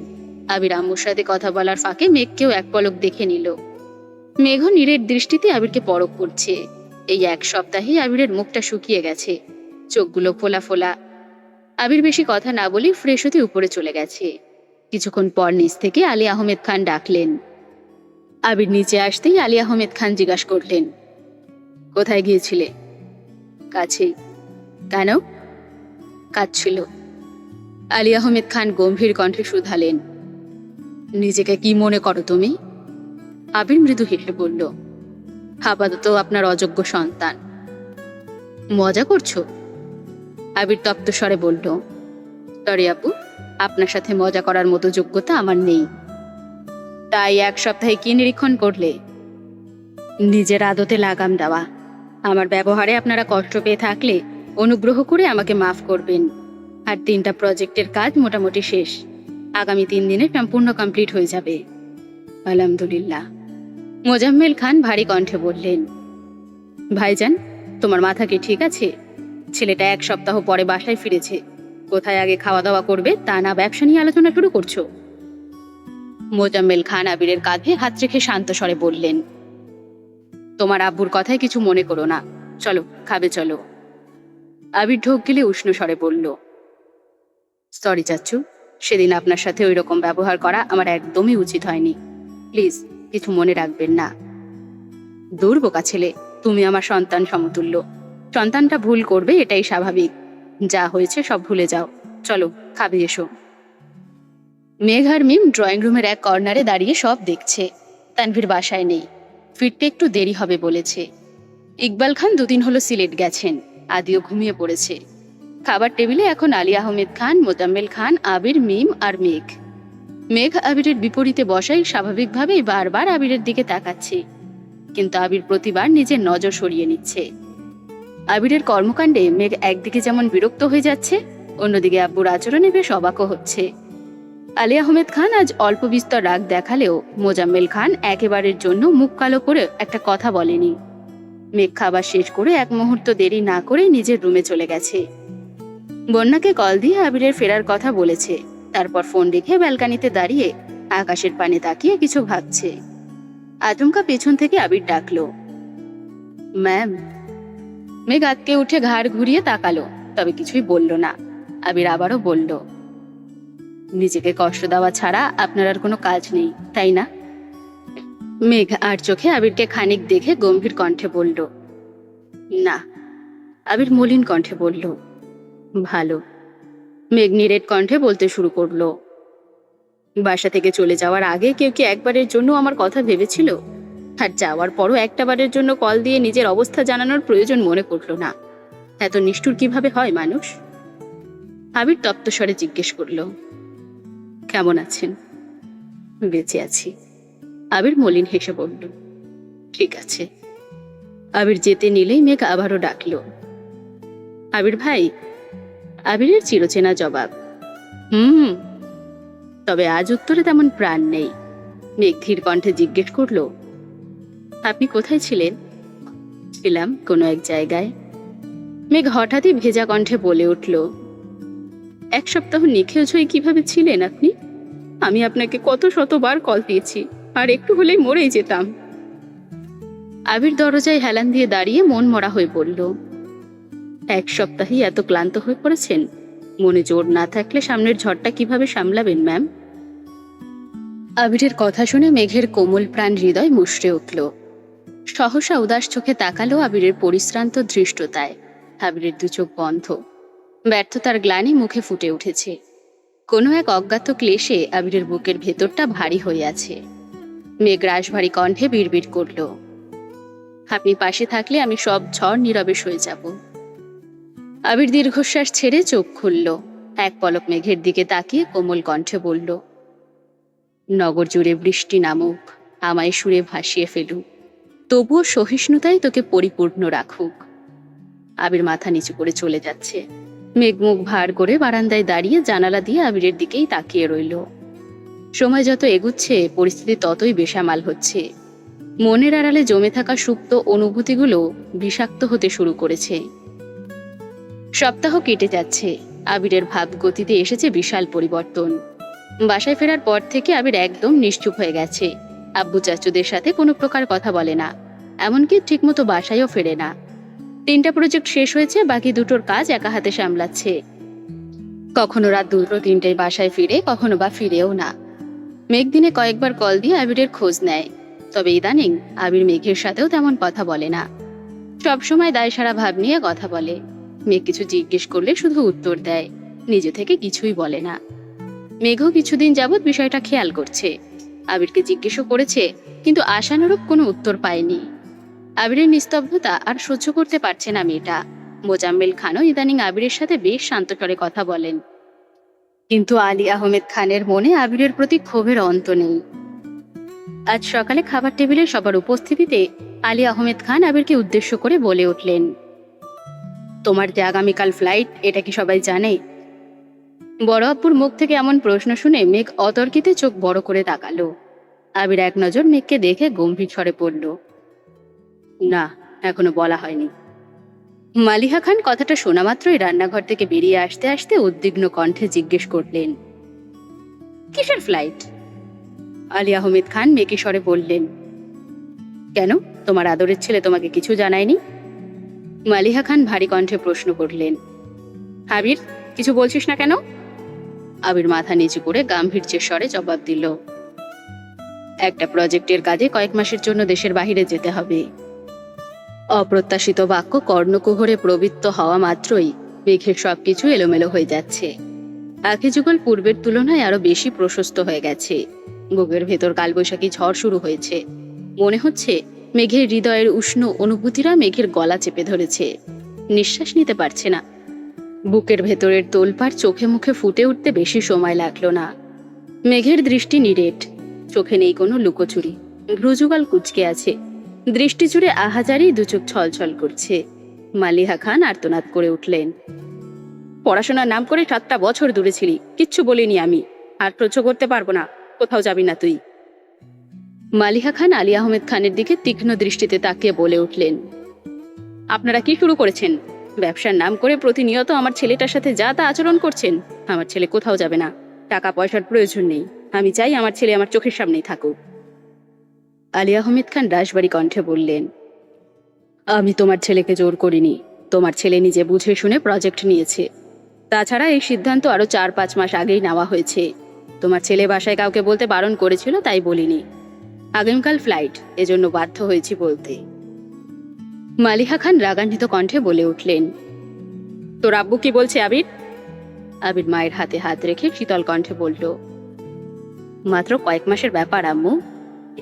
আবির আম্মুর সাথে কথা বলার ফাঁকে মেঘকেও এক পলক দেখে নিল। মেঘও নীরের দৃষ্টিতে আবিরকে পরখ করছে। এই এক সপ্তাহেই আবিরের মুখটা শুকিয়ে গেছে, চোখগুলো ফোলা ফোলা। আবির বেশি কথা না বলে ফ্রেশ হতে উপরে চলে গেছে। কিছুক্ষণ পর নিচ থেকে আলী আহমেদ খান ডাকলেন। আবির নিচে আসতেই আলী আহমেদ খান জিজ্ঞাসা করলেন, কোথায় গিয়েছিলে? কাছেই। কেন? কাজ ছিল। আলী আহমেদ খান গম্ভীর কণ্ঠে শুধালেন, নিজেকে কি মনে করো তুমি? আবির মৃদু হেসে বলল, আপাতত আপনার অযোগ্য সন্তান। মজা করছো? আবির তপ্ত স্বরে বলল, সরি আপু, আপনার সাথে মজা করার মতো যোগ্যতা আমার নেই। তাই এক সপ্তাহে কি নিরীক্ষণ করলে? নিজের আদতে লাগাম দেওয়া। আমার ব্যবহারে আপনারা কষ্ট পেয়ে থাকলে অনুগ্রহ করে আমাকে মাফ করবেন। আর 3টা প্রজেক্টের কাজ মোটামুটি শেষ, আগামী 3 দিনে সম্পূর্ণ কমপ্লিট হয়ে যাবে। আলহামদুলিল্লাহ। মোজাম্মেল খান ভারী কণ্ঠে বললেন, ভাইজান, তোমার মাথা কি ঠিক আছে? ছেলেটা 1 সপ্তাহ পরে বাসায় ফিরেছে, কোথায় আগে খাওয়া দাওয়া করবে তা না ব্যবসা নিয়ে আলোচনা শুরু করছো? মোজাম্মেল খান আবিরের কাঁধে হাত রেখে শান্ত স্বরে বললেন, তোমার আব্বুর কথায় কিছু মনে করো না, চলো খাবে চলো। আবির ঢোক গিলে উষ্ণ স্বরে বলল, সরি চাচ্চু, সেদিন আপনার সাথে ওই রকম ব্যবহার করা আমার একদমই উচিত হয়নি, প্লিজ কিছু মনে রাখবেন না। দূর বোকা ছেলে, তুমি আমার সন্তান সমতুল্য। সন্তানটা ভুল করবে এটাই স্বাভাবিক, যা হয়েছে সব ভুলে যাও, চলো খাবে এসো। মেঘ আর মিম ড্রয়িং রুমের এক কর্নারে দাঁড়িয়ে সব দেখছে। তানভীর বাসায় নেই, ফিরতে একটু দেরি হবে বলেছে। ইকবাল খান 2 দিন হলো সিলেট গেছেন, আদিও ঘুমিয়ে পড়েছে। খাবার টেবিলে এখন আলী আহমেদ খান, মোজাম্মেল খান, আবির, মিম আর মেঘ। মেঘ আবিরের বিপরীতে বসাই স্বাভাবিকভাবেই বারবার আবিরের দিকে তাকাচ্ছে, কিন্তু আবির প্রতিবার নিজের নজর সরিয়ে নিচ্ছে। আবিরের কর্মকাণ্ডে মেঘ একদিকে যেমন বিরক্ত হয়ে যাচ্ছে, অন্যদিকে আব্বুর আচরণে বেশ অবাকও হচ্ছে। আলী আহমেদ খান আজ অল্প বিস্তর রাগ দেখালেও মোজাম্মেল খান একেবারের জন্য মুখ কালো করে একটা কথা বলেনি। মেঘ খাবার শেষ করে এক মুহূর্ত দেরি না করে নিজের রুমে চলে গেছে। বন্যাকে কল দিয়ে আবিরের ফেরার কথা বলেছে, তারপর ফোন রেখে ব্যালকানিতে দাঁড়িয়ে আকাশের পানে তাকিয়ে কিছু ভাবছে। আচমকা পেছন থেকে আবির ডাকলো, ম্যাম। মেঘ আটকে উঠে ঘাড় ঘুরিয়ে তাকালো, তবে কিছুই বলল না। আবির আবারও বলল, নিজেকে কষ্ট দেওয়া ছাড়া আপনার আর কোনো কাজ নেই, তাই না? মেঘ আর চোখে আবিরকে খানিক দেখে গম্ভীর কণ্ঠে বলল, না। আবির মলিন কণ্ঠে বলল, ভালো। মেঘ নিরেট কণ্ঠে বলতে শুরু করলো, বাসা থেকে চলে যাওয়ার আগে কেউ কি একবারের জন্য আমার কথা ভেবেছিল? আর যাওয়ার পরও একটা বারের জন্য কল দিয়ে নিজের অবস্থা জানানোর প্রয়োজন মনে করলো না। এত নিষ্ঠুর কিভাবে হয় মানুষ? আবির তপ্ত স্বরে জিজ্ঞেস করলো, কেমন আছেন? বেঁচে আছি। আবির মলিন হেসে বলল, ঠিক আছে। আবির যেতে নিলেই মেঘ আবারও ডাকলো, আবির ভাই। আবিরের চিরচেনা জবাব, তবে আজ উত্তরে তেমন প্রাণ নেই। মেঘ ধীর কণ্ঠে জিজ্ঞেস করলো, আপনি কোথায় ছিলেন? ছিলাম কোনো এক জায়গায়। মেঘ হঠাৎই ভেজা কণ্ঠে বলে উঠল, 1 সপ্তাহ নিখোঁজ হয়ে কিভাবে ছিলেন আপনি? আমি আপনাকে কত শতবার কল দিয়েছি, আর একটু হলেই মরেই যেতাম। আবির দরজায় হেলান দিয়ে দাঁড়িয়ে মন মরা হয়ে পড়ল। 1 সপ্তাহেই এত ক্লান্ত হয়ে পড়েছেন? মনে জোর না থাকলে সামনের ঝড়টা কিভাবে সামলাবেন ম্যাম? আবিরের কথা শুনে মেঘের কোমল প্রাণ হৃদয় মুষড়ে উঠল। সহসা উদাস চোখে তাকালো আবিরের পরিশ্রান্ত ধৃষ্টতায়। আবিরের 2 চোখ বন্ধ, ব্যর্থতার গ্লানি মুখে ফুটে উঠেছে। কোনো এক অজ্ঞাত ক্লেশে আবিরের বুকের ভেতরটা ভারী হয়ে আছে। মেঘ রাশভারী কণ্ঠে বিড়বিড় করল, আপনি পাশে থাকলে আমি সব ঝড় নীরবে সয়ে যাব। আবির দীর্ঘশ্বাস ছেড়ে চোখ খুলল। এক পলক মেঘের দিকে তাকিয়ে কোমল কণ্ঠে বলল, নগর জুড়ে বৃষ্টি নামুক, আমায় সুরে ভাসিয়ে ফেলুক, তবুও সহিষ্ণুতাই তোকে পরিপূর্ণ রাখুক। আবির মাথা নিচু করে চলে যাচ্ছে। মেঘ মুখ ভার করে বারান্দায় দাঁড়িয়ে জানালা দিয়ে আবিরের দিকেই তাকিয়ে রইল। সময় যত এগুচ্ছে পরিস্থিতি ততই বেসামাল হচ্ছে। মনের আড়ালে জমে থাকা সুপ্ত অনুভূতিগুলো বিষাক্ত হতে শুরু করেছে। সপ্তাহ কেটে যাচ্ছে। আবিরের ভাব গতিতে এসেছে বিশাল পরিবর্তন। বাসায় ফেরার পর থেকে আবির একদম নিশ্চুপ হয়ে গেছে। আব্বু চাচুদের সাথে কোনো প্রকার কথা বলে না, এমনকি ঠিকমতো বাসায়ও ফেরে না। 3টা প্রজেক্ট শেষ হয়েছে, বাকি 2টোর কাজ একা হাতে সামলাচ্ছে। কখনো রাত 2-3টায় বাসায় ফিরে, কখনো বা ফিরেও না। মেঘ দিনে কয়েকবার কল দিয়ে আবিরের খোঁজ নেয়, তবে ইদানিং আবির মেঘের সাথেও তেমন কথা বলে না। সবসময় দায়সারা ভাব নিয়ে কথা বলে। মেঘ কিছু জিজ্ঞেস করলে শুধু উত্তর দেয়, নিজে থেকে কিছুই বলে না। মেঘও কিছুদিন যাবৎ বিষয়টা খেয়াল করছে। আবিরকে জিজ্ঞেসও করেছে, কিন্তু আশানুরূপ কোনো উত্তর পায়নি। আবিরের নিস্তব্ধতা আর সহ্য করতে পারছে না মেয়েটা। মোজাম্মেল খানও ইদানিং আবিরের সাথে বেশ শান্ত স্বরে কথা বলেন, কিন্তু আলী আহমেদ খানের মনে আবিরের প্রতি ক্ষোভের অন্ত নেই। আজ সকালে খাবার টেবিলে সবার উপস্থিতিতে আলী আহমেদ খান আবিরকে উদ্দেশ্য করে বলে উঠলেন, তোমার যে আগামীকাল ফ্লাইট, এটা কি সবাই জানে? বড় আব্বুর মুখ থেকে এমন প্রশ্ন শুনে মেঘ অতর্কিতে চোখ বড় করে তাকালো। আবির এক নজর মেঘকে দেখে গম্ভীর স্বরে পড়ল, না, এখনো বলা হয়নি। মালিহা খান কথাটা শোনা মাত্রই রান্নাঘর থেকে বেরিয়ে আসতে আসতে উদ্বিগ্ন কণ্ঠে জিজ্ঞেস করলেন, কিসের ফ্লাইট? আলী আহমেদ খান মেকি স্বরে বললেন, কেন, তোমার আদরের ছেলে তোমাকে কিছু জানায়নি? মালিহা খান ভারী কণ্ঠে প্রশ্ন করলেন, আবির, কিছু বলছিস না কেন? আবির মাথা নিচু করে গাম্ভীর্যের স্বরে জবাব দিল, একটা প্রজেক্টের কাজে কয়েক মাসের জন্য দেশের বাইরে যেতে হবে। অপ্রত্যাশিত বাক্য কর্ণকুহরে প্রবৃত্ত হওয়া মাত্রই মেঘের সবকিছু এলোমেলো হয়ে যাচ্ছে। আখি যুগল পূর্বের তুলনায় আরো বেশি প্রশস্ত হয়ে গেছে। বুকের ভেতর কালবৈশাখী ঝড় শুরু হয়েছে। মনে হচ্ছে মেঘের হৃদয়ের উষ্ণ অনুভূতিরা মেঘের গলা চেপে ধরেছে। নিঃশ্বাস নিতে পারছে না। বুকের ভেতরের তোলপাড় চোখে মুখে ফুটে উঠতে বেশি সময় লাগলো না। মেঘের দৃষ্টি নিরেট, চোখে নেই কোনো লুকোচুরি, ভ্রুযুগল কুঁচকে আছে, দৃষ্টি জুড়ে আহাজারি দুচোখ ছলছল করছে। মালিহা খান আর্তনাদ করে উঠলেন, পড়াশোনার নাম করে 7টা বছর দূরে ছিলি, কিচ্ছু বলিনি আমি, আর সহ্য করতে পারবো না, কোথাও যাবি না তুই। মালিহা খান আলী আহমেদ খানের দিকে তীক্ষ্ণ দৃষ্টিতে তাকিয়ে বলে উঠলেন, আপনারা কি শুরু করেছেন? ব্যবসার নাম করে প্রতিনিয়ত আমার ছেলেটার সাথে যা তা আচরণ করছেন। আমার ছেলে কোথাও যাবে না, টাকা পয়সার প্রয়োজন নেই, আমি চাই আমার ছেলে আমার চোখের সামনেই থাকুক। আলী আহমেদ খান রাশবাড়ী কণ্ঠে বললেন, আমি তোমার ছেলেকে জোর করিনি, তোমার ছেলে নিজে বুঝে শুনে প্রজেক্ট নিয়েছে। তাছাড়া এই সিদ্ধান্ত আরো 4-5 মাস আগেই নেওয়া হয়েছে। তোমার ছেলে বাসায় কাউকে বলতে বারণ করেছিল, তাই বলিনি। আগামীকাল ফ্লাইট, এজন্য বাধ্য হয়েছি বলতে। মালিহা খান রাগান্বিত কণ্ঠে বলে উঠলেন, তোর আব্বু কি বলছে আবির? আবির মায়ের হাতে হাত রেখে শীতল কণ্ঠে বলল, মাত্র কয়েক মাসের ব্যাপার আম্মু,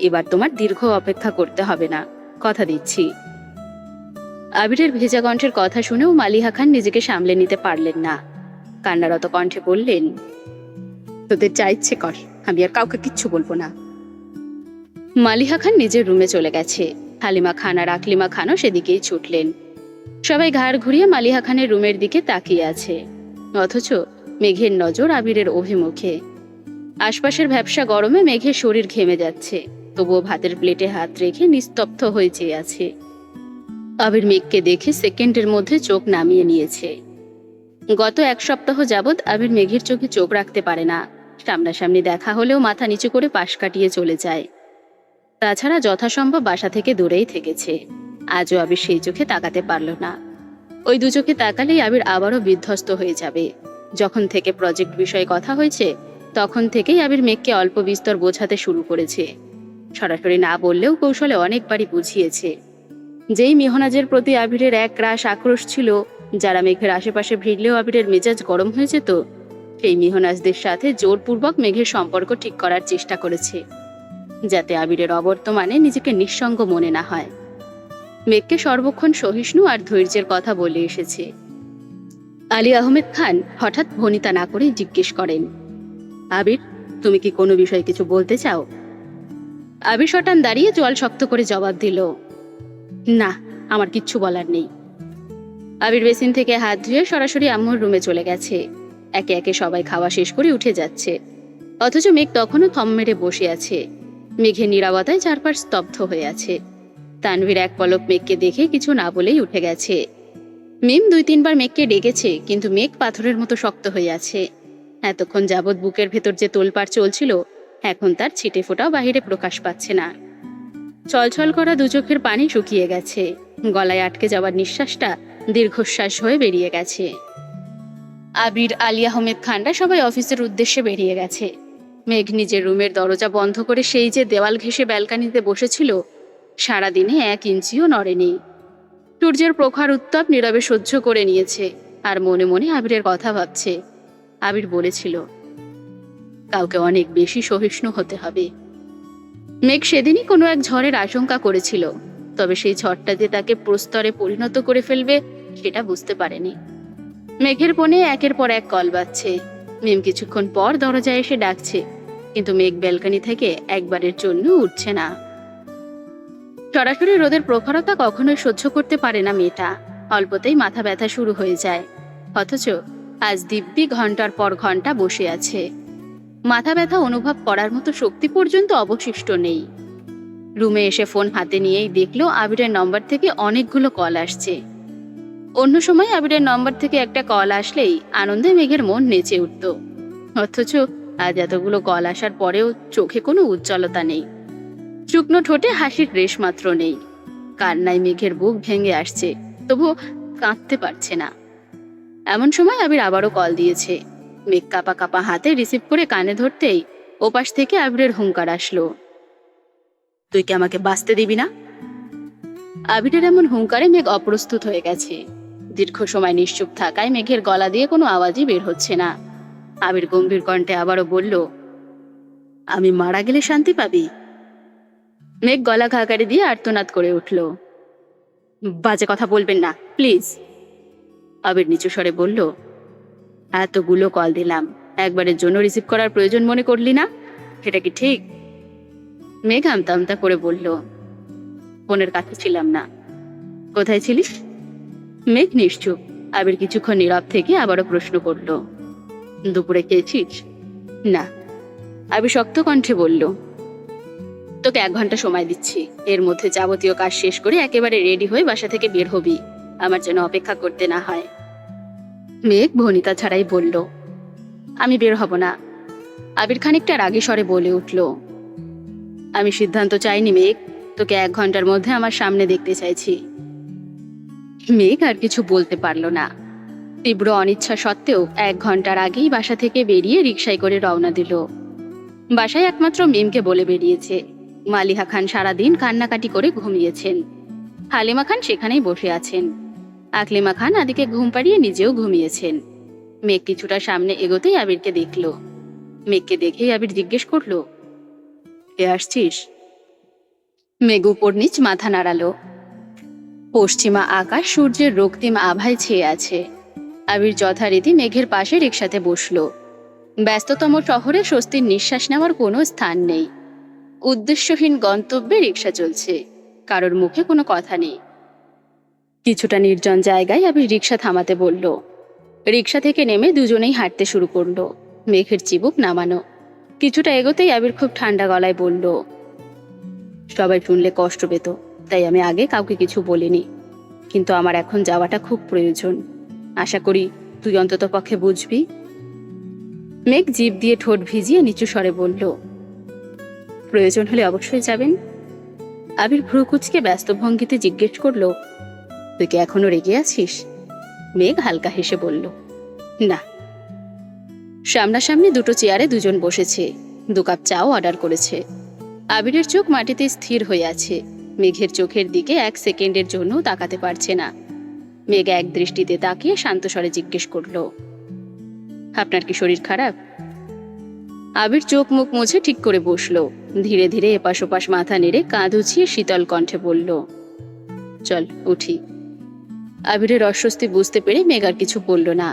এবার তোমার দীর্ঘ অপেক্ষা করতে হবে না, কথা দিচ্ছি। আবিরের ভেজা কণ্ঠের কথা শুনেও মালিহা খান নিজেকে সামলে নিতে পারলেন না। কান্নারত কণ্ঠে বললেন, তোদের যা ইচ্ছে কর, আমি আর কাউকে কিচ্ছু বলবো না। মালিহা খান নিজের রুমে চলে গেছে। হালিমা খান আর আকলিমা খানও সেদিকেই ছুটলেন। সবাই ঘাড় ঘুরিয়ে মালিহা খানের রুমের দিকে তাকিয়ে আছে, অথচ মেঘের নজর আবিরের অভিমুখে। আশপাশের ভ্যাপসা গরমে মেঘের শরীর ঘেমে যাচ্ছে, তবুও ভাতের প্লেটে হাত রেখে নিস্তব্ধ হয়ে চেয়ে আছে। আবির মেঘকে দেখে সেকেন্ডের মধ্যে চোখ নামিয়ে নিয়েছে। গত 1 সপ্তাহ যাবৎ আবির মেঘের চোখে চোখ রাখতে পারে না। সামনাসামনি দেখা হলেও মাথা নিচু করে পাশ কাটিয়ে চলে যায়। তাছাড়া যথাসম্ভব বাসা থেকে দূরেই থেকেছে। আজও আবির সেই চোখে তাকাতে পারল না। ওই 2 চোখে তাকালেই আবির আবারও বিধ্বস্ত হয়ে যাবে। যখন থেকে প্রজেক্ট বিষয়ে কথা হয়েছে, তখন থেকেই আবির মেঘকে অল্প বিস্তর বোঝাতে শুরু করেছে। সরাসরি না বললেও কৌশলে অনেকবারই বুঝিয়েছে। যেই মেহনাজের প্রতি আবিরের এক রাশ আক্রোশ ছিল, যারা মেঘের আশেপাশে ভিড়লেও আবিরের মেজাজ গরম হয়ে যেত, সেই মিহনাজদের সাথে জোরপূর্বক মেঘের সম্পর্ক ঠিক করার চেষ্টা করেছে, যাতে আবিরের অবর্তমানে নিজেকে নিঃসঙ্গ মনে না হয়। মেঘকে সর্বক্ষণ সহিষ্ণু আর ধৈর্যের কথা বলে এসেছে। আলী আহমেদ খান হঠাৎ ভনিতা না করে জিজ্ঞেস করেন, আবির, তুমি কি কোনো বিষয়ে কিছু বলতে চাও? আবির শটান দাঁড়িয়ে জল শক্ত করে জবাব দিল, না, আমার কিচ্ছু বলার নেই। আবির বেসিন থেকে হাত ধুয়ে সরাসরি আম্মুর রুমে চলে গেছে। একে একে সবাই খাওয়া শেষ করে উঠে যাচ্ছে, অথচ মেঘ তখনও থম মেরে বসে আছে। মেঘের নীরবতায় চারপাশ স্তব্ধ হয়ে আছে। তানভীর এক পলক মেঘকে দেখে কিছু না বলেই উঠে গেছে। মিম 2-3 বার মেঘকে ডেকেছে, কিন্তু মেঘ পাথরের মতো শক্ত হয়ে আছে। এতক্ষণ যাবৎ বুকের ভেতর যে তোলপাড় চলছিল, এখন তার ছিটে ফোঁটাও বাহিরে প্রকাশ পাচ্ছে না। ছলছল করা দু চোখের পানি শুকিয়ে গেছে, গলায় আটকে যাওয়ার নিঃশ্বাসটা দীর্ঘশ্বাস হয়ে বেরিয়ে গেছে। আবির, আলী আহমেদ খানরা সবাই অফিসের উদ্দেশ্যে বেরিয়ে গেছে। মেঘ নিজের রুমের দরজা বন্ধ করে সেই যে দেওয়াল ঘেঁষে ব্যালকানিতে বসেছিল, সারাদিনে 1 ইঞ্চিও নড়েনি। সূর্যের প্রখর উত্তাপ নীরবে সহ্য করে নিয়েছে, আর মনে মনে আবিরের কথা ভাবছে। আবির বলেছিল, কাউকে অনেক বেশি সহিষ্ণু হতে হবে। মেঘ সেদিনই কোনো এক ঝড়ের আশঙ্কা করেছিল, তবে সেই ঝড়টা যে তাকে প্রস্তরে পরিণত করে ফেলবে সেটা বুঝতে পারেনি। মেঘের ফোনে একের পর এক কল বাজছে। মিম কিছুক্ষণ পর দরজায় এসে ডাকছে, কিন্তু মেঘ ব্যালকনি থেকে একবারের জন্য উঠছে না। সরাসরি রোদের প্রখরতা কখনোই সহ্য করতে পারে না মেয়েটা। অল্পতেই মাথা ব্যথা শুরু হয়ে যায়, অথচ আজ দিব্যি ঘন্টার পর ঘন্টা বসে আছে। মাথা ব্যথা অনুভব করার মতো শক্তি পর্যন্ত অবশিষ্ট নেই। রুমে এসে ফোন হাতে নিয়েই দেখলো আবিরের নম্বর থেকে অনেকগুলো কল আসছে। অন্য সময় আবিরের নম্বর থেকে একটা কল আসলেই আনন্দে মেঘের মন নেচে উঠত, অথচ আজ এতগুলো কল আসার পরেও চোখে কোনো উজ্জ্বলতা নেই। শুকনো ঠোঁটে হাসির রেশ মাত্র নেই। কান্নায় মেঘের বুক ভেঙে আসছে, তবুও কাঁদতে পারছে না। এমন সময় আবির আবারও কল দিয়েছে। মেঘ কাপা কাপা হাতে রিসিভ করে কানে ধরতেই ওপাশ থেকে আবিরের হুঙ্কার আসলো, তুই কি আমাকে বাঁচতে দিবি না? আবিরের এমন হুঙ্কারে মেঘ অপ্রস্তুত হয়ে গেছে। দীর্ঘ সময় নিশ্চুপ থাকায় মেঘের গলা দিয়ে কোনো আওয়াজই বের হচ্ছে না। আবির গম্ভীর কণ্ঠে আবারও বলল, আমি মারা গেলে শান্তি পাবি? মেঘ গলা ঘাকারি দিয়ে আর্তনাদ করে উঠল, বাজে কথা বলবেন না প্লিজ। আবির নিচু স্বরে বলল, এতগুলো কল দিলাম, একবারের জন্য রিসিভ করার প্রয়োজন মনে করলি না? সেটা কি ঠিক? মেঘ আমতা আমতা করে বলল, ফোনের কাছে ছিলাম না। কোথায় ছিলিস? মেঘ নিশ্চুপ। আবির কিছুক্ষণ নীরব থেকে আবারও প্রশ্ন করল, দুপুরে খেয়েছিস? না। আবির শক্ত কণ্ঠে বলল, তোকে 1 ঘন্টা সময় দিচ্ছি, এর মধ্যে যাবতীয় কাজ শেষ করে একেবারে রেডি হয়ে বাসা থেকে বের হবি, আমার জন্য অপেক্ষা করতে না হয়। মেঘ ভনিতা ছাড়াই বলল, আমি বের হব না। আবির খানিকটা রাগী স্বরে বলে উঠল, আমি সিদ্ধান্ত চাইনি মেঘ, তোকে 1 ঘন্টার মধ্যে আমার সামনে দেখতে চাইছি। মেঘ আর কিছু বলতে পারল না। তীব্র অনিচ্ছা সত্ত্বেও 1 ঘন্টার আগেই বাসা থেকে বেরিয়ে রিকশায় করে রওনা দিল। বাসায় একমাত্র মিমকে বলে বেরিয়েছে। মালিহা খান সারাদিন কান্নাকাটি করে ঘুমিয়েছেন। হালিমা খান সেখানেই বসে আছেন। আকলিমা খান আদিকে ঘুম পাড়িয়ে নিজেও ঘুমিয়েছেন। মেঘ কিছুটা সামনে এগোতেই আবিরকে দেখল। মেঘকে দেখেই আবির জিজ্ঞেস করল, কে আসছিস? মেঘ উপর নিচ মাথা নাড়ালো। পশ্চিমা আকাশ সূর্যের রক্তিম আভায় ছেয়ে আছে। আবির যথারীতি মেঘের পাশে রিকশাতে বসল। ব্যস্ততম শহরে স্বস্তির নিঃশ্বাস নেওয়ার কোনো স্থান নেই। উদ্দেশ্যহীন গন্তব্যে রিকশা চলছে, কারোর মুখে কোনো কথা নেই। কিছুটা নির্জন জায়গায় আবির রিকশা থামাতে বলল। রিকশা থেকে নেমে দুজনেই হাঁটতে শুরু করলো। মেঘের চিবুক নামানো। কিছুটা এগোতেই আবির খুব ঠান্ডা গলায় বলল, সবাই শুনলে কষ্ট পেত, তাই আমি আগে কাউকে কিছু বলিনি, কিন্তু আমার এখন যাওয়াটা খুব প্রয়োজন। আশা করি তুই অন্তত পক্ষে বুঝবি। মেঘ জিভ দিয়ে ঠোঁট ভিজিয়ে নিচু স্বরে বলল, প্রয়োজন হলে অবশ্যই যাবেন। আবির ভ্রু কুঁচকে ব্যস্ত ভঙ্গিতে জিজ্ঞেস করল, তুই কি এখনো রেগে আছিস? মেঘ হালকা হেসে বলল, না। সামনাসামনি দুটো চেয়ারে দুজন বসেছে। 2 কাপ চাও অর্ডার করেছে। আবিরের চোখ মাটিতে স্থির হয়ে আছে। মেঘের চোখের দিকে 1 সেকেন্ডের জন্য তাকাতে পারছে না। মেঘ এক দৃষ্টিতে তাকিয়ে শান্ত স্বরে জিজ্ঞেস করল, আপনার কি শরীর খারাপ? আবির চোখ মুখ মুছে ঠিক করে বসলো। ধীরে ধীরে এপাশ ওপাশ মাথা নেড়ে কাঁধ উছিয়ে শীতল কণ্ঠে বলল, চল উঠি। আবিরের অস্বস্তি বুঝতে পেরে মেঘ আর কিছু বলল না।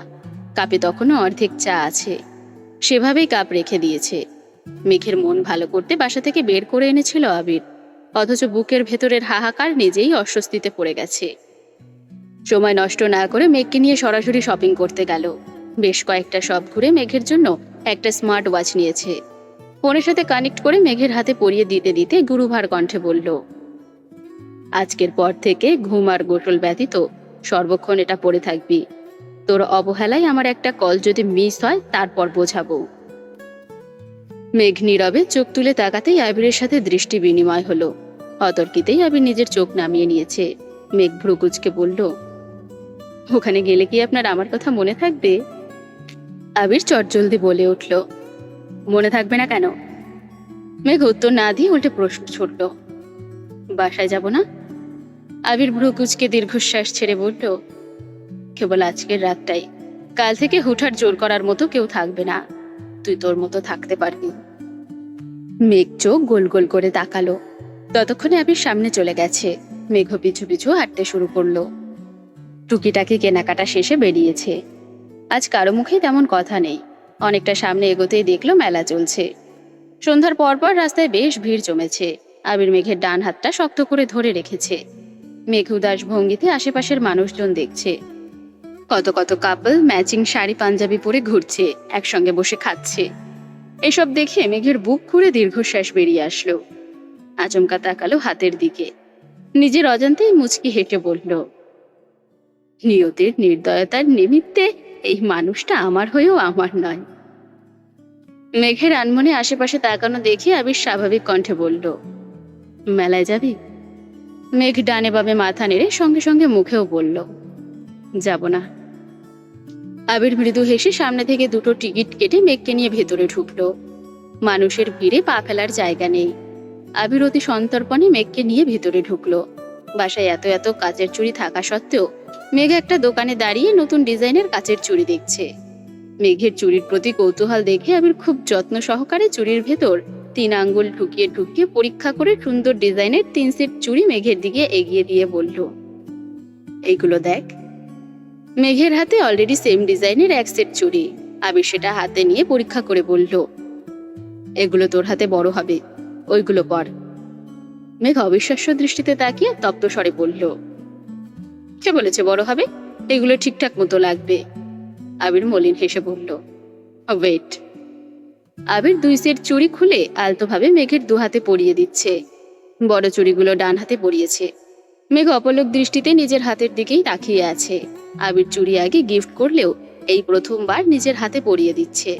কাপে তখনও অর্ধেক চা আছে, সেভাবেই কাপ রেখে দিয়েছে। মেঘের মন ভালো করতে বাসা থেকে বের করে এনেছিল আবির, অথচ বুকের ভেতরের হাহাকার নিজেই অস্বস্তিতে পড়ে গেছে। সময় নষ্ট না করে মেঘকে নিয়ে সরাসরি শপিং করতে গেল। বেশ কয়েকটা শপ ঘুরে মেঘের জন্য একটা স্মার্ট ওয়াচ নিয়েছে। ফোনের সাথে কানেক্ট করে মেঘের হাতে পরিয়ে দিতে দিতে গুরুভার কণ্ঠে বলল, আজকের পর থেকে ঘুম আর গোসল ব্যতীত সর্বক্ষণ এটা পড়ে থাকবি। তোর অবহেলায় আমার একটা কল যদি মিস হয় তারপর বোঝাবো। মেঘ নীরবে চোখ তুলে তাকাতেই আবিরের সাথে দৃষ্টি বিনিময় হলো। অতর্কিতেই আবির নিজের চোখ নামিয়ে নিয়েছে। মেঘ ভ্রুকুচকে বলল, ওখানে গেলে কি আপনার আমার কথা মনে থাকবে? আবির চটজলদি বলে উঠল, মনে থাকবে না কেন? মেঘ উত্তর না দিয়ে উল্টে প্রশ্ন ছুটল, বাসায় যাব না? আবির ভ্রুকুচকে দীর্ঘশ্বাস ছেড়ে বলল, কেবল আজকের রাতটাই, কাল থেকে হুঠার জোর করার মতো কেউ থাকবে না, তুই তোর মতো থাকতে পারবি। মেঘ চোখ গোল গোল করে তাকালো। ততক্ষণে আবির সামনে চলে গেছে। মেঘ পিছু পিছু হাঁটতে শুরু করলো। টুকিটাকি কেনাকাটা শেষে বেরিয়েছে। আজ কারো মুখেই তেমন কথা নেই। অনেকটা সামনে এগোতেই দেখলো মেলা চলছে। সন্ধ্যার পরপর রাস্তায় বেশ ভিড় জমেছে। আবির মেঘের ডান হাতটা শক্ত করে ধরে রেখেছে। মেঘ উদাস ভঙ্গিতে আশেপাশের মানুষজন দেখছে। কত কত কাপল ম্যাচিং শাড়ি পাঞ্জাবি পরে ঘুরছে, একসঙ্গে বসে খাচ্ছে। এসব দেখে মেঘের বুক খুঁড়ে দীর্ঘশ্বাস বেরিয়ে আসলো। আচমকা তাকালো হাতের দিকে। নিজের অজান্তেই মুচকি হেঁটে বলল, নিয়তির নির্দয়তার নিমিত্তে এই মানুষটা আমার হয়েও আমার নয়। মেঘের আনমনে আশেপাশে তাকানো দেখে আবির স্বাভাবিক কণ্ঠে বলল, মেলায় যাবি? মেঘ ডানে বামে মাথা নেড়ে সঙ্গে সঙ্গে মুখেও বলল, যাব না। আবির মৃদু হেসে সামনে থেকে দুটো টিকিট কেটে মেঘকে নিয়ে ভেতরে ঢুকলো। মানুষের ভিড়ে পা ফেলার জায়গা নেই। আবির অতি সন্তর্পণে মেঘকে নিয়ে ভেতরে ঢুকলো। বাসায় এত এত কাচের চুড়ি থাকা সত্ত্বেও মেঘ একটা দোকানে দাঁড়িয়ে নতুন ডিজাইনের কাচের চুড়ি দেখছে। মেঘের চুড়ির প্রতি কৌতূহল দেখে আবির খুব যত্ন সহকারে চুড়ির ভেতর 3 আঙ্গুল ঢুকিয়ে ঢুকিয়ে পরীক্ষা করে সুন্দর ডিজাইনের 3 সেট চুড়ি মেঘের দিকে এগিয়ে দিয়ে বলল, এইগুলো দেখ। মেঘের হাতে অলরেডি সেম ডিজাইনের 1 সেট চুড়ি। আবির সেটা হাতে নিয়ে পরীক্ষা করে বলল, এগুলো তোর হাতে বড় হবে, ওইগুলো পর। মেঘ অবিশ্বাস্য দৃষ্টিতে তাকিয়ে তপ্ত স্বরে বলল, কে বলেছে বড় হবে? এগুলো ঠিকঠাক মতো লাগবে। আবির মলিন হেসে বলল, ওয়েট। আবির 2 সেট চুড়ি খুলে আলতোভাবে মেঘের 2 হাতে পরিয়ে দিচ্ছে। বড় চুড়িগুলো ডান হাতে পরিয়েছে। মেঘ অপলক দৃষ্টিতে নিজের হাতের দিকেই তাকিয়ে আছে। আবির চুড়ি আগে গিফট করলেও এই প্রথমবার নিজের হাতে পরিয়ে দিচ্ছে।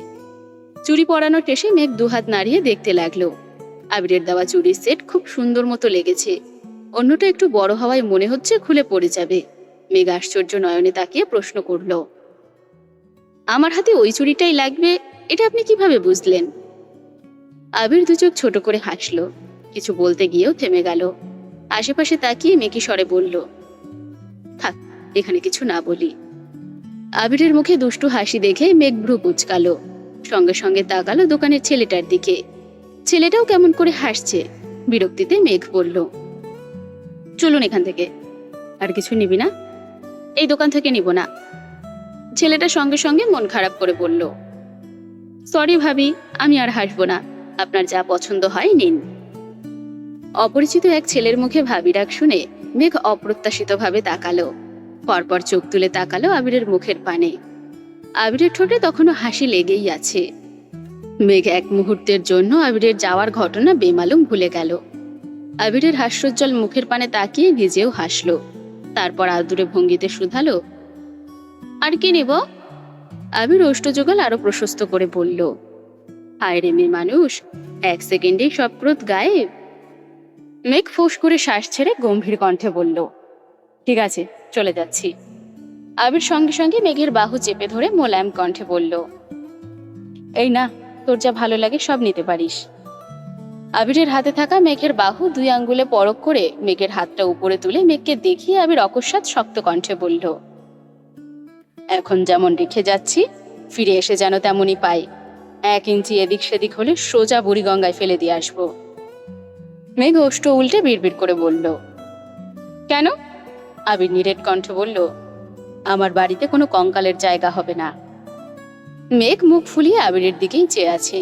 চুড়ি পরানোর শেষে মেঘ 2 হাত নাড়িয়ে দেখতে লাগলো। আবিরের দেওয়া চুড়ির সেট খুব সুন্দর মতো লেগেছে। অন্যটা একটু বড় হওয়ায় মনে হচ্ছে খুলে পড়ে যাবে। মেঘ আশ্চর্য নয়নে তাকিয়ে প্রশ্ন করল, আমার হাতে ওই চুড়িটাই লাগবে, এটা আপনি কিভাবে বুঝলেন? আবির 2 চোখ ছোট করে হাসলো। কিছু বলতে গিয়েও থেমে গেল। আশেপাশে তাকিয়ে মেকি স্বরে বলল, থাক, এখানে কিছু না বলি। আবিরের মুখে দুষ্টু হাসি দেখে মেঘ ভ্রু কুঁচকালো। সঙ্গে সঙ্গে তাকালো দোকানের ছেলেটার দিকে। ছেলেটাও কেমন করে হাসছে। বিরক্তিতে মেঘ বলল, চলুন এখান থেকে। আর কিছু নিবি না? এই দোকান থেকে নিব না। ছেলেটা সঙ্গে সঙ্গে মন খারাপ করে বলল, সরি ভাবি, আমি আর হাসবো না, আপনার যা পছন্দ হয় নিন। অপরিচিত এক ছেলের মুখে ভাবি ডাক শুনে মেঘ অপ্রত্যাশিতভাবে তাকালো। পরপর চোখ তুলে তাকালো আবিরের মুখের পানে। আবিরের ঠোঁটে তখনও হাসি লেগেই আছে। মেঘ এক মুহূর্তের জন্য আবিরের যাওয়ার ঘটনা বেমালুম ভুলে গেল। আবিরের হাস্যোজ্জ্বল মুখের পানে তাকিয়ে নিজেও হাসলো। তারপর আদুরে ভঙ্গিতে শুধালো, আর কি নেব? আবির ওষ্ঠযুগল আরো প্রশস্ত করে বলল, হায় রে মেয়ে মানুষ, 1 সেকেন্ডেই সব ক্রোধ গায়েব। মেঘ ফোঁস করে শ্বাস ছেড়ে গম্ভীর কণ্ঠে বলল, ঠিক আছে, চলে যাচ্ছি। আবির সঙ্গে সঙ্গে মেঘের বাহু চেপে ধরে মোলায়েম কণ্ঠে বলল, এই না, তোর যা ভালো লাগে সব নিতে পারিস। আবিরের হাতে থাকা মেঘের বাহু 2 আঙ্গুলে পরক করে মেঘের হাতটা উপরে তুলে মেঘকে দেখিয়ে আবির অকস্মাৎ শক্ত কণ্ঠে বলল, এখন যেমন রেখে যাচ্ছি ফিরে এসে যেন তেমনই পাই। 1 ইঞ্চি এদিক সেদিক হলে সোজা বুড়িগঙ্গায় ফেলে দিয়ে আসবো। মেঘ ওষ্ঠ উল্টে বিড়বিড় করে বলল, কেন? আবির নিরেট কণ্ঠে বলল, আমার বাড়িতে কোনো কঙ্কালের জায়গা হবে না। মেঘ মুখ ফুলিয়ে আবিরের দিকেই চেয়ে আছে।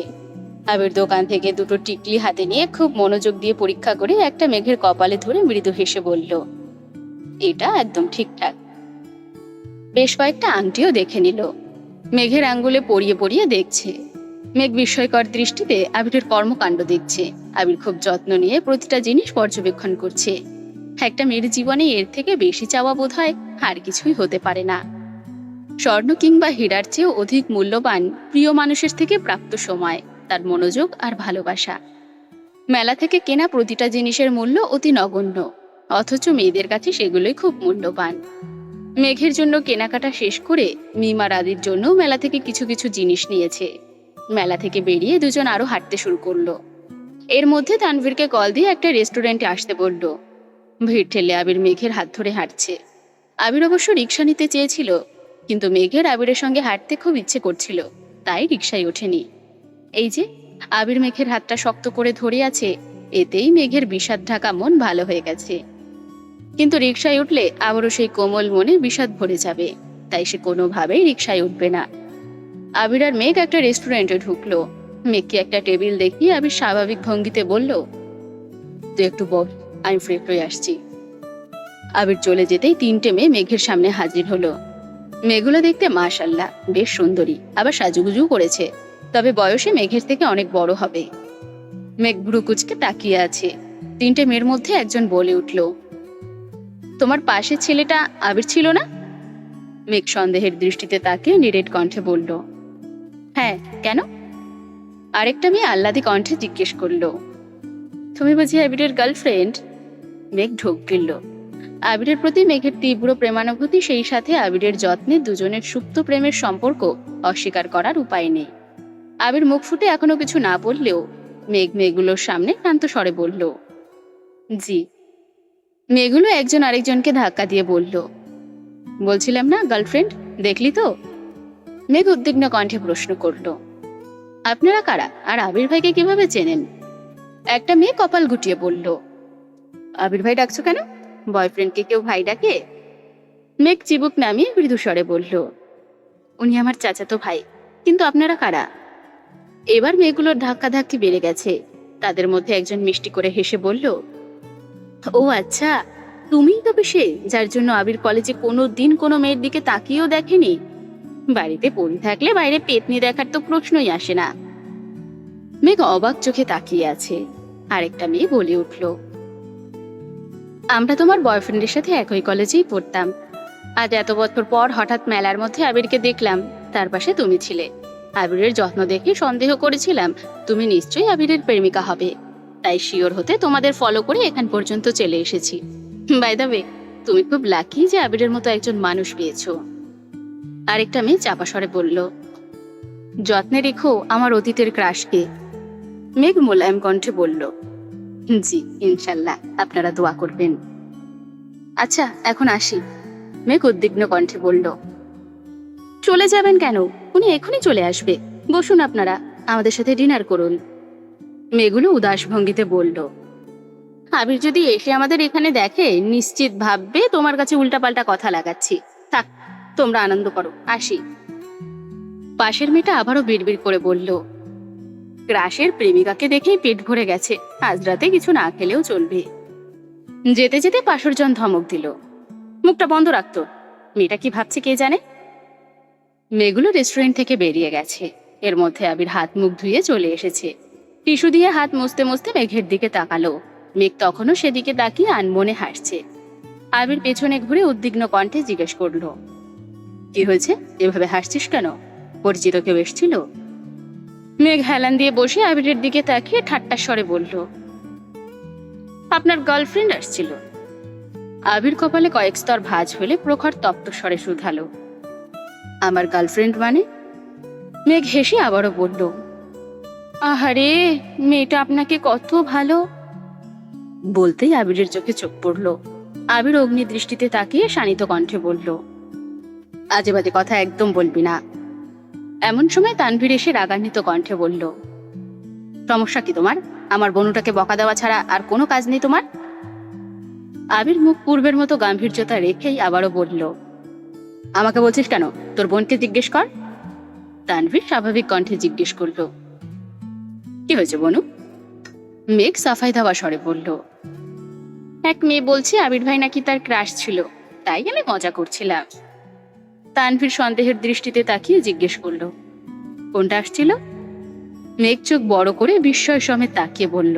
আবির দোকান থেকে 2টো টিকলি হাতে নিয়ে খুব মনোযোগ দিয়ে পরীক্ষা করে একটা মেঘের কপালে ধরে মৃদু হেসে বলল, এটা একদম ঠিকঠাক। বেশ কয়েকটা আংটিও দেখে নিল। মেঘের আঙ্গুলে পরিয়ে পরিয়ে দেখছে। মেঘ বিস্ময়কর দৃষ্টিতে আবিরের কর্মকাণ্ড দেখছে। আবির খুব যত্ন নিয়ে প্রতিটা জিনিস পর্যবেক্ষণ করছে। একটা মেয়ের জীবনে এর থেকে বেশি চাওয়া বোধ হয় আর কিছুই হতে পারে না। স্বর্ণ কিংবা হীরার চেয়েও অধিক মূল্যবান প্রিয় মানুষের থেকে প্রাপ্ত সময়, তার মনোযোগ আর ভালোবাসা। মেলা থেকে কেনা প্রতিটা জিনিসের মূল্য অতি নগণ্য, অথচ মেয়েদের কাছে সেগুলোই খুব মূল্যবান। মেঘের জন্য কেনাকাটা শেষ করে মিমার আদির জন্য মেলা থেকে কিছু কিছু জিনিস নিয়েছে। মেলা থেকে বেরিয়ে দুজন আরো হাঁটতে শুরু করলো। এর মধ্যে তানভীরকে কল দিয়ে একটা রেস্টুরেন্টে আসতে বলল। ভিড় ঠেলে আবির মেঘের হাত ধরে হাঁটছে। আবির অবশ্য রিক্সা নিতে চেয়েছিল, কিন্তু মেঘের আবিরের সঙ্গে হাঁটতে খুব ইচ্ছে করছিল, তাই রিক্সায় ওঠেনি। এই যে আবির মেঘের হাতটা শক্ত করে ধরে আছে, এতেই মেঘের বিষাদ ঢাকা মন ভালো হয়ে গেছে। কিন্তু রিক্সায় উঠলে আবারও সেই কোমল মনে বিষাদ ভরে যাবে, তাই সে কোনোভাবেই রিক্সায় উঠবে না। আবির আর মেঘ একটা রেস্টুরেন্টে ঢুকলো। মেঘকে একটা টেবিল দেখিয়ে আবির স্বাভাবিক ভঙ্গিতে বলল, তুই একটু বল, আমি ফ্রেশ হয়ে আসছি। আবির চলে যেতেই 3টে মেয়ে মেঘের সামনে হাজির হলো। মেয়েগুলো দেখতে মাশাআল্লাহ বেশ সুন্দরী, আবার সাজুগুজু করেছে, তবে বয়সে মেঘের থেকে অনেক বড় হবে। মেঘ ভ্রু কুঁচকে তাকিয়ে আছে। 3টে মেয়ের মধ্যে একজন বলে উঠল, তোমার পাশের ছেলেটা আবির ছিল না? মেঘ সন্দেহের দৃষ্টিতে তাকিয়ে নিরেট কণ্ঠে বলল, হ্যাঁ, কেন? আরেকটা মেয়ে আহ্লাদী কণ্ঠে জিজ্ঞেস করলো, তুমি বুঝি আবিরের গার্লফ্রেন্ড? মেঘ ঢোক গিলল। আবিরের প্রতি মেঘের তীব্র প্রেমানুভূতি, সেই সাথে আবিরের যত্নে দুজনের সুপ্ত প্রেমের সম্পর্ক অস্বীকার করার উপায় নেই। আবির মুখ ফুটে এখনো কিছু না বললেও মেঘ মেয়েগুলোর সামনে ক্লান্ত স্বরে বলল, জি। মেয়েগুলো একজন আরেকজনকে ধাক্কা দিয়ে বলল, বলছিলাম না গার্লফ্রেন্ড, দেখলি তো? মেঘ উদ্বিগ্ন কণ্ঠে প্রশ্ন করলো, আপনারা কারা আর আবির ভাইকে কিভাবে চেনেন? একটা মেয়ে কপাল গুটিয়ে বলল, আবির ভাই ডাকছো কেন? বয়ফ্রেন্ডকে কেউ ভাই ডাকে? মেঘ চিবুক নামিয়ে মৃদু স্বরে বলল, উনি আমার চাচাতো ভাই। কিন্তু আপনারা কারা? এবার মেয়েগুলোর ধাক্কাধাক্কি বেড়ে গেছে। তাদের মধ্যে একজন মিষ্টি করে হেসে বলল, ও আচ্ছা, তুমিই তবে সে যার জন্য আবির কলেজে কোনো দিন কোনো মেয়ের দিকে তাকিয়েও দেখেনি। বাড়িতে পড়ে থাকলে বাইরে পেতনি দেখার তো প্রশ্নই আসে না। মেঘ অবাক চোখে তাকিয়ে আছে। আরেকটা মেয়ে বলে উঠল, আমরা তোমার বয়ফ্রেন্ডের সাথে একই কলেজেই পড়তাম। আজ এত বছর পর হঠাৎ মেলার মধ্যে আবিরকে দেখলাম, তার পাশে তুমি ছিলে। আবিরের যত্ন দেখে সন্দেহ করেছিলাম তুমি নিশ্চয়ই আবিরের প্রেমিকা হবে, তাই শিওর হতে তোমাদের ফলো করে এখান পর্যন্ত চলে এসেছি। বাই দ্য ওয়ে, তুমি খুব লাকি যে আবিরের মতো একজন মানুষ পেয়েছো। আরেকটা মেয়ে চাপা স্বরে বলল, যত্নে রেখো আমার অতীতের ক্রাশকে। মেঘ মোলায়েম কণ্ঠে বলল, জি ইনশাল্লাহ, আপনারা দোয়া করবেন। আচ্ছা এখন আসি। মেঘ উদ্বিগ্ন কণ্ঠে বলল, চলে যাবেন কেন? উনি এখনই চলে আসবে, বসুন আপনারা, আমাদের সাথে ডিনার করুন। মেঘগুলো উদাস ভঙ্গিতে বলল, আবির যদি এসে আমাদের এখানে দেখে নিশ্চিত ভাববে তোমার কাছে উল্টাপাল্টা কথা লাগাচ্ছি। থাক, তোমরা আনন্দ করো, আসি। পাশের মেয়েটা আবারও বিড়বিড় করে বলল, ক্রাশের প্রেমিকাকে দেখেই পেট ভরে গেছে, আজ রাতে কিছু না খেলেও চলবে। যেতে যেতে পাশরজন ধমক দিল, মুখটা বন্ধ রাখতো, মেয়েটা কি ভাবছে কে জানে। মেয়েগুলো রেস্টুরেন্ট থেকে বেরিয়ে গেছে। এর মধ্যে আবির হাত মুখ ধুয়ে চলে এসেছে। টিস্যু দিয়ে হাত মুছতে মুছতে মেঘের দিকে তাকালো। মেঘ তখনও সেদিকে তাকিয়ে আনমনে হাসছে। আবির পেছনে ঘুরে উদ্বিগ্ন কণ্ঠে জিজ্ঞেস করলো, কি হয়েছে, এভাবে হাসছিস কেন? পরিচিত কেউ এসেছিল? মেঘ হেলান দিয়ে বসে আবিরের দিকে তাকিয়ে ঠাট্টার স্বরে বলল, আপনার গার্লফ্রেন্ড আসছিল। আবির কপালে কয়েক স্তর ভাঁজ হলে প্রখর তপ্ত স্বরে শুধালো, আমার গার্লফ্রেন্ড মানে? মেঘ হেসে আবারও বলল, আহারে, মেয়েটা আপনাকে কত ভালো। বলতেই আবিরের চোখে চোখ পড়ল। আবির অগ্নি দৃষ্টিতে তাকিয়ে শানিত কণ্ঠে বলল, আজে বাজে কথা একদম বলবি না। এমন সময় তানভীর এসে রাগান্বিত কণ্ঠে বলল, সমস্যা কি তোমার? আমার বনুটাকে বকা দেওয়া ছাড়া আর কোনো কাজ নেই তোমার? আবির মুখ পূর্বের মতো গাম্ভীর্যতা রেখেই আবারও বলল, আমাকে বলছিস কেন? তোর বোনকে জিজ্ঞেস কর। তানভীর স্বাভাবিক কণ্ঠে জিজ্ঞেস করল, কি হয়েছে বনু? মেঘ সাফাই দেওয়া স্বরে বলল, এক মেয়ে বলছে আবির ভাই নাকি তার ক্রাশ ছিল, তাই আমি মজা করছিলাম। তানভীর সন্দেহের দৃষ্টিতে তাকিয়ে জিজ্ঞেস করল, কোনটা আসছিল? মেঘ চোখ বড় করে বিস্ময় সমেত তাকিয়ে বলল,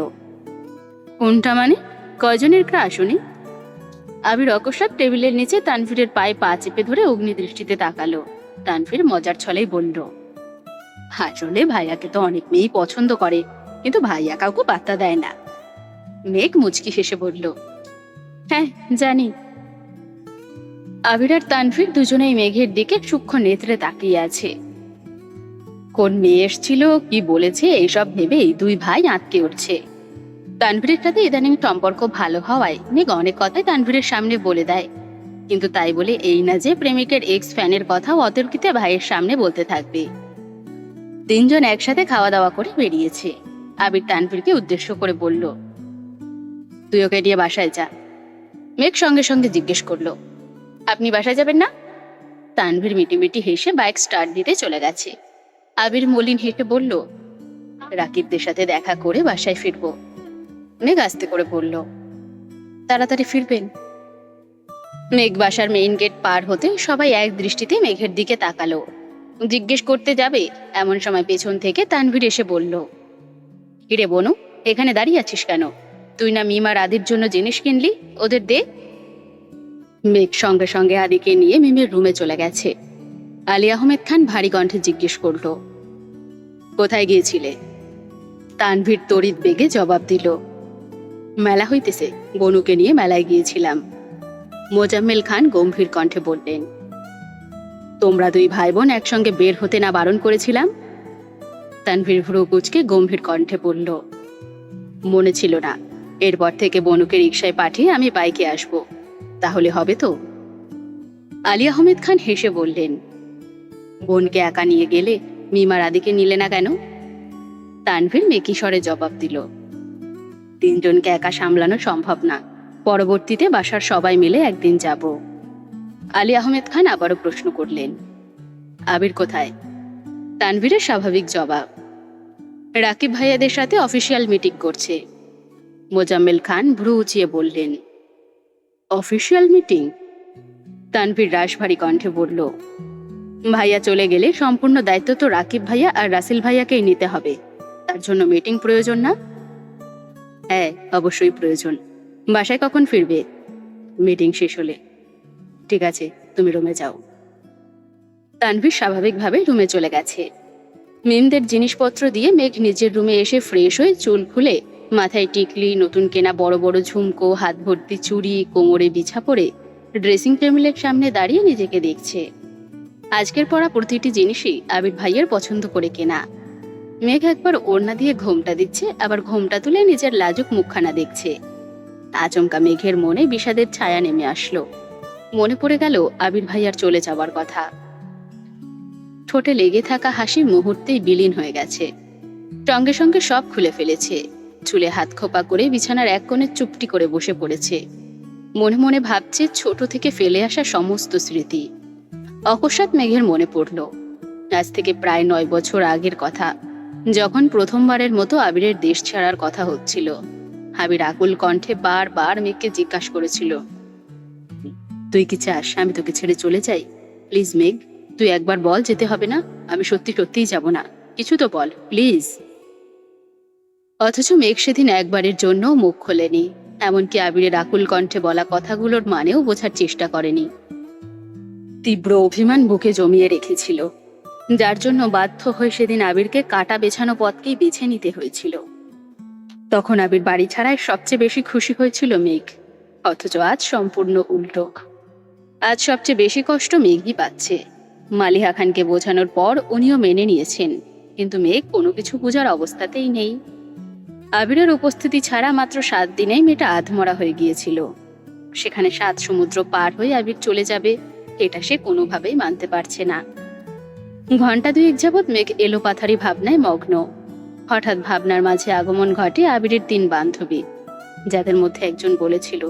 কোনটা মানে? কয়জনের ক্রাশ উনি? আবির অকস্মাৎ টেবিলের নিচে তানভীরের পায়ে পা চেপে ধরে অগ্নি দৃষ্টিতে তাকালো। তানভীর মজার ছলেই বলল, আসলে ভাইয়াকে তো অনেক মেয়েই পছন্দ করে, কিন্তু ভাইয়া কাউকে পাত্তা দেয় না। মেঘ মুচকি হেসে বলল, হ্যাঁ জানি। আবির আর তানভীর দুজনেই মেঘের দিকে সূক্ষ্ম নেত্রে তাকিয়ে আছে। কোন মেয়ে এসছিল, কি বলেছে, এইসব ভেবেই দুই ভাই আঁতকে উঠছে। তানভীরের সাথে ইদানিং সম্পর্ক ভালো হওয়ায় মেঘ অনেক কথাই তানভীরের সামনে বলে দেয়, কিন্তু তাই বলে এই না যে প্রেমিকের এক্স ফ্যানের কথাও অতর্কিতে ভাইয়ের সামনে বলতে থাকবে। তিনজন একসাথে খাওয়া দাওয়া করে বেরিয়েছে। আবির তানভীরকে উদ্দেশ্য করে বলল, তুই ওকে নিয়ে বাসায় যা। মেঘ সঙ্গে সঙ্গে জিজ্ঞেস করলো, আপনি বাসায় যাবেন না? তানভীর মিটিমিটি হেসে বাইক স্টার্ট দিতে চলে গেছে। আবির মলিন হেসে বলল, রাকিবদের সাথে দেখা করে বাসায় ফিরবো। মেঘ আস্তে করে বলল, তাড়াতাড়ি ফিরবেন? মেঘ বাসার মেইন গেট পার হতে সবাই এক দৃষ্টিতে মেঘের দিকে তাকালো। জিজ্ঞেস করতে যাবে এমন সময় পেছন থেকে তানভীর এসে বলল, কিরে বনু, এখানে দাঁড়িয়ে আছিস কেন? তুই না মিম আর আদির জন্য জিনিস কিনলি, ওদের দে। মেঘ সঙ্গে সঙ্গে আদিকে নিয়ে মিমের রুমে চলে গেছে। আলী আহমেদ খান ভারী কণ্ঠে জিজ্ঞেস করল, কোথায় গিয়েছিলে? তানভীর তড়িৎ বেগে জবাব দিল, মেলা হইতেছে, বনুকে নিয়ে মেলায় গিয়েছিলাম। মোজাম্মেল খান গম্ভীর কণ্ঠে বললেন, তোমরা দুই ভাই বোন একসঙ্গে বের হতে না বারণ করেছিলাম? তানভীর ভ্রু কুঁচকে গম্ভীর কণ্ঠে বলল, মনে ছিল না। এরপর থেকে বনুকে রিকশায় পাঠিয়ে আমি বাইকে আসব, তাহলে হবে তো? আলী আহমেদ খান হেসে বললেন, বোনকে একা নিয়ে গেলে মিমার আদিকে নিলে না কেন? তানভীর মেকি স্বরে জবাব দিল, তিনজনকে একা সামলানো সম্ভব না, পরবর্তীতে বাসার সবাই মিলে একদিন যাব। আলী আহমেদ খান আবারও প্রশ্ন করলেন, আবির কোথায়? তানভীরের স্বাভাবিক জবাব, রাকিব ভাইয়াদের সাথে অফিসিয়াল মিটিং করছে। মোজাম্মেল খান ভ্রু উঁচিয়ে বললেন, অফিসিয়াল মিটিং? তানভীর রাশভারী কণ্ঠে বলল, ভাইয়া চলে গেলে সম্পূর্ণ দায়িত্ব তো রাকিব ভাইয়া আর রাসেল ভাইয়াকেই নিতে হবে, তার জন্য মিটিং প্রয়োজন না? হ্যাঁ অবশ্যই প্রয়োজন। বাসায় কখন ফিরবে? মিটিং শেষ হলে। ঠিক আছে, তুমি রুমে যাও। তানভীর স্বাভাবিকভাবে রুমে চলে গেছে। মিমদের জিনিসপত্র দিয়ে মেঘ নিজের রুমে এসে ফ্রেশ হয়ে চুল খুলে, মাথায় টিকলি, নতুন কেনা বড় বড় ঝুমকো, হাত ভর্তি চুড়ি, কোমরে বিছা পরে ড্রেসিং টেবিলের সামনে দাঁড়িয়ে নিজেকে দেখছে। আজকের পরা প্রতিটি জিনিসই আবির ভাইয়ের পছন্দ করে কেনা। মেঘ একবার ওড়না দিয়ে ঘোমটা দিচ্ছে, আবার ঘোমটা তুলে নিজের লাজুক মুখখানা দেখছে। আচমকা মেঘের মনে বিষাদের ছায়া নেমে আসলো। মনে পড়ে গেল আবির ভাইয়ার চলে যাওয়ার কথা। ঠোঁটে লেগে থাকা হাসি মুহূর্তেই বিলীন হয়ে গেছে। সঙ্গে সঙ্গে সব খুলে ফেলেছে। চুলে হাত খোপা করে বিছানার এক কোণে চুপটি করে বসে পড়েছে। মনে মনে ভাবছে ছোট থেকে ফেলে আসা সমস্ত স্মৃতি। অকস্মাৎ মেঘের মনে পড়ল আজ থেকে প্রায় 9 বছর আগের কথা, যখন প্রথমবারের মতো আবিরের দেশ ছাড়ার কথা হচ্ছিল। আবির আকুল কণ্ঠে বারবার মেঘকে জিজ্ঞাসা করেছিল, তুই কি চাস আমি তোকে ছেড়ে চলে যাই? প্লিজ মেঘ, তুই একবার বল যেতে হবে না, আমি সত্যি সত্যিই যাব না, কিছু তো বল প্লিজ। অথচ মেঘ সেদিন একবারের জন্য মুখ খোলেনি, এমনকি আবিরের আকুল কণ্ঠে বলা কথাগুলোর মানেও বোঝার চেষ্টা করেনি। তীব্র অভিমান বুকে জমিয়ে রেখেছিল, যার জন্য বাধ্য হয়ে সেদিন আবিরকে কাটা বেছানো পথকেই বেছে নিতে হয়েছিল। তখন আবির বাড়ি ছাড়ায় সবচেয়ে বেশি খুশি হয়েছিল মেঘ, অথচ আজ সম্পূর্ণ উল্টো। আজ সবচেয়ে বেশি কষ্ট মেঘই পাচ্ছে। মালিহা খানকে বোঝানোর পর উনিও মেনে নিয়েছেন, কিন্তু মেঘ কোনো কিছু বোঝার অবস্থাতেই নেই। আবিরের উপস্থিতি ছাড়া মাত্র 7 দিনেই মেয়েটা আধমরা হয়ে গিয়েছিল। সেখানে 7 সমুদ্র পার হয়ে আবির চলে যাবে, এটা সে কোনোভাবেই মানতে পারছে না। ঘন্টা দুয়েক যাবৎ মেঘ এলোপাথারি ভাবনায় মগ্ন। হঠাৎ ভাবনার মাঝে আগমন ঘটে আবিরের 3 বান্ধবী, যাদের মধ্যে একজন বলেছিল,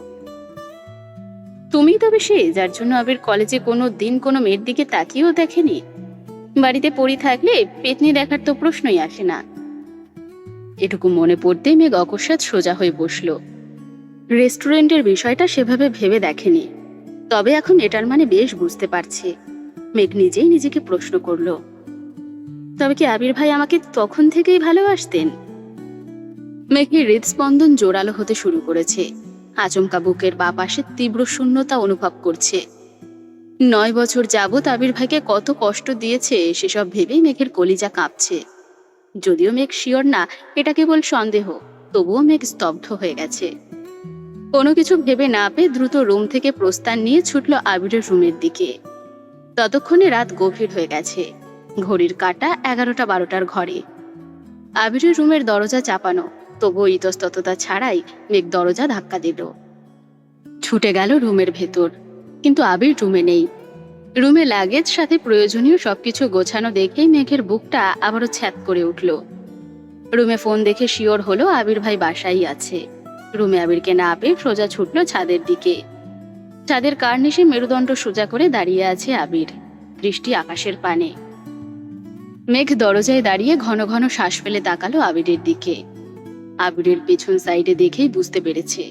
তুমি তবে সে যার জন্য আবির কলেজে কোনো দিন কোনো মেয়ের দিকে তাকিয়েও দেখেনি। বাড়িতে পড়ি থাকলে পেতনি দেখার তো প্রশ্নই আসে না। এটুকু মনে পড়তেই মেঘ অকস্মাৎ সোজা হয়ে বসলো। রেস্টুরেন্টের বিষয়টা সেভাবে ভেবে দেখেনি, তবে এখন এটার মানে বেশ বুঝতে পারছে। মেঘ নিজেই নিজেকে প্রশ্ন করলো, তবে কি আবির ভাই আমাকে তখন থেকেই ভালোবাসতেন? মেঘের হৃদস্পন্দন জোরালো হতে শুরু করেছে। আচমকা বুকের বাঁ পাশে তীব্র শূন্যতা অনুভব করছে। 9 বছর যাবৎ আবির ভাইকে কত কষ্ট দিয়েছে সেসব ভেবেই মেঘের কলিজা কাঁপছে। যদিও মেঘ শিওর না এটা কেবল সন্দেহ, তবুও মেঘ স্তব্ধ হয়ে গেছে। কোনো কিছু ভেবে না পেয়ে দ্রুত রুম থেকে প্রস্থান নিয়ে ছুটল আবিরের রুমের দিকে। ততক্ষণে রাত গভীর হয়ে গেছে। ঘড়ির কাঁটা 11টা-12টার ঘরে। আবিরের রুমের দরজা চাপানো, তবুও ইতস্তততা ছাড়াই মেঘ দরজা ধাক্কা দিল। ছুটে গেল রুমের ভেতর, কিন্তু আবির রুমে নেই। রুমে লাগেজ সাথে প্রয়োজনীয় সবকিছু গোছানো দেখেই মেঘের বুকটা আবারও ছ্যাদ করে উঠল। রুমে ফোন দেখে শিওর হলো আবির ভাই বাসায় আছে। রুমে আবিরকে না পেয়ে সোজা ছুটল ছাদের দিকে। ছাদের কার্নিশে মেরুদণ্ড সোজা করে দাঁড়িয়ে আছে আবির, দৃষ্টি আকাশের পানে। মেঘ দরজায় দাঁড়িয়ে ঘন ঘন শ্বাস ফেলে তাকালো আবিরের দিকে। আবিরের পেছন সাইডে দেখেই বুঝতে পেরেছে।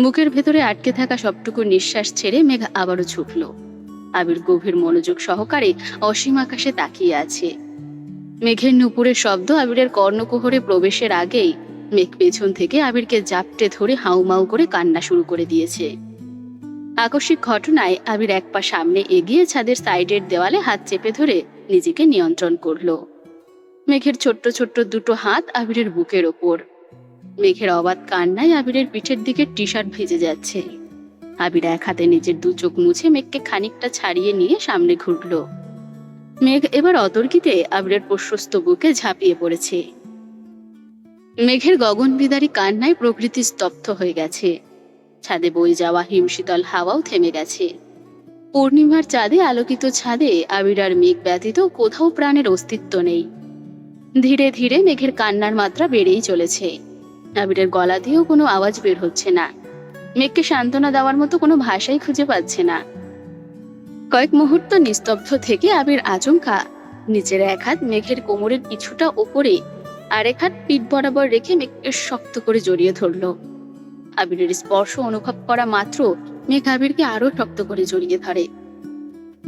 মুখের ভেতরে আটকে থাকা সবটুকু নিঃশ্বাস ছেড়ে মেঘ আবারও ছুটল। আবির গভীর মনোযোগ সহকারে অসীম আকাশে তাকিয়ে আছে। মেঘের নুপুরের শব্দ আবিরের কর্ণকুহরে প্রবেশের আগেই মেঘ পেছন থেকে আবিরকে জাপটে ধরে হাউমাউ করে কান্না শুরু করে দিয়েছে। আকস্মিক ঘটনায় আবির এক পা সামনে এগিয়ে ছাদের সাইডের দেওয়ালে হাত চেপে ধরে নিজেকে নিয়ন্ত্রণ করলো। মেঘের ছোট্ট ছোট্ট দুটো হাত আবিরের বুকের ওপর। মেঘের অবাধ কান্নায় আবিরের পিঠের দিকে টি শার্ট ভিজে যাচ্ছে। আবির এক হাতে নিজের 2 চোখ মুছে মেঘকে খানিকটা ছাড়িয়ে নিয়ে সামনে ঘুরল। মেঘ এবার অতর্কিতে আবিরের প্রশস্ত বুকে ঝাঁপিয়ে পড়েছে। মেঘের গগনবিদারী কান্নায় প্রকৃতি স্তব্ধ হয়ে গেছে। ছাদে বয়ে যাওয়া হিমশীতল হাওয়াও থেমে গেছে। পূর্ণিমার চাঁদে আলোকিত ছাদে আবির আর মেঘ ব্যতীত কোথাও প্রাণের অস্তিত্ব নেই। ধীরে ধীরে মেঘের কান্নার মাত্রা বেড়েই চলেছে। আবিরের গলা দিয়েও কোনো আওয়াজ বের হচ্ছে না। মেঘকে সান্ত্বনা দেওয়ার মতো কোনো ভাষাই খুঁজে পাচ্ছে না। কয়েক মুহূর্ত নিস্তব্ধ থেকে আবির আচমকা নিচের এক হাত মেঘের কোমরের কিছুটা ওপরে আর এক হাত পিঠ বরাবর রেখে মেঘকে শক্ত করে জড়িয়ে ধরল। আবিরের স্পর্শ অনুভব করা মাত্র মেঘ আবিরকে আরো শক্ত করে জড়িয়ে ধরে।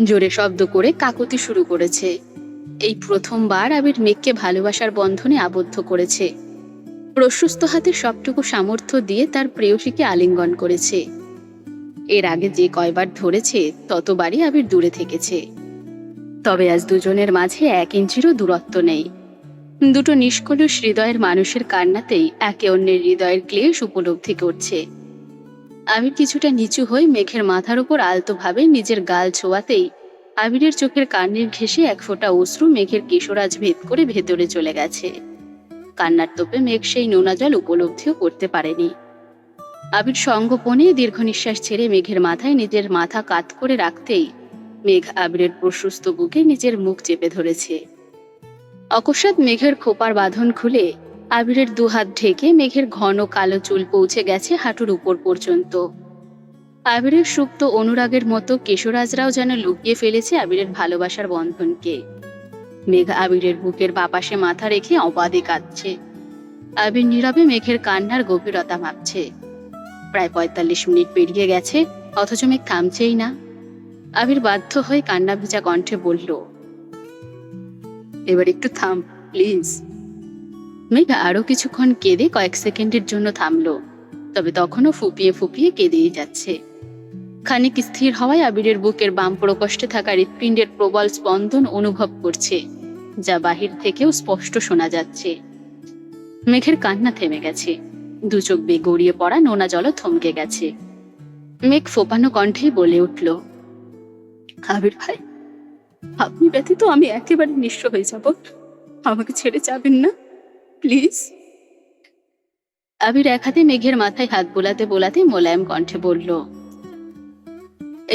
জোরে শব্দ করে কাকতি শুরু করেছে। এই প্রথমবার আবির মেঘকে ভালোবাসার বন্ধনে আবদ্ধ করেছে। প্রশস্ত হাতে সবটুকু সামর্থ্য দিয়ে তার প্রেয়সীকে আলিঙ্গন করেছে। এর আগে যে কয়বার ধরেছে ততবারই আবির দূরে থেকেছে। তবে আজ দুজনের মাঝে 1 ইঞ্চিরও দূরত্ব নেই। দুটো নিষ্কলুষ হৃদয়ের মানুষের কান্নাতেই একে অন্যের হৃদয়ের ক্লেশ উপলব্ধি করছে। আবির কিছুটা নিচু হয়ে মেঘের মাথার উপর আলতোভাবে নিজের গাল ছোঁয়াতেই আবিরের চোখের কান্নির ঘেঁষে 1 ফোঁটা অশ্রু মেঘের কেশরাজ ভেদ করে ভেতরে চলে গেছে। কান্নার তোপে মেঘ সেই নোনা জল উপলব্ধিও করতে পারেনি। আবির সঙ্গোপনে দীর্ঘ নিঃশ্বাস ছেড়ে মেঘের মাথায় নিজের মাথা কাত করে রাখতেই মেঘ আবিরের প্রশস্ত বুকে নিজের মুখ চেপে ধরেছে। অকস্মাৎ মেঘের খোপার বাঁধন খুলে আবিরের 2 হাত ঢেকে মেঘের ঘন কালো চুল পৌঁছে গেছে হাঁটুর উপর পর্যন্ত। আবিরের সুপ্ত অনুরাগের মতো কেশরাজরাও যেন লুকিয়ে ফেলেছে আবিরের ভালোবাসার বন্ধনকে। মেঘ আবিরের বুকের বাপাশে মাথা রেখে অবাধে কাঁদছে। আবির নীরবে মেঘের কান্নার গভীরতা মাপছে। প্রায় 45 মিনিট পেরিয়ে গেছে, অথচ মেঘ থামছেই না। আবির বাধ্য হয়ে কান্না ভেজা কণ্ঠে বলল, এবার একটু থাম প্লিজ। মেঘ আরো কিছুক্ষণ কেঁদে কয়েক সেকেন্ডের জন্য থামলো, তবে তখনও ফুপিয়ে ফুপিয়ে কেঁদেই যাচ্ছে। খানিক স্থির হওয়ায় আবিরের বুকের বাম প্রকোষ্ঠে থাকা হৃৎপিণ্ডের প্রবল স্পন্দন অনুভব করছে, যা বাহির থেকেও স্পষ্ট শোনা যাচ্ছে। মেঘের কান্না থেমে গেছে। 2 চোখ বেয়ে গড়িয়ে পড়া নোনা জলও থমকে গেছে। মেঘ ফোপানো কণ্ঠেই বলে উঠল, আবির ভাই, আপনি ব্যতীত আমি একেবারে নিঃস্ব হয়ে যাব। আমাকে ছেড়ে যাবেন না প্লিজ। আবির এক হাতে মেঘের মাথায় হাত বোলাতে বোলাতে মোলায়েম কণ্ঠে বলল,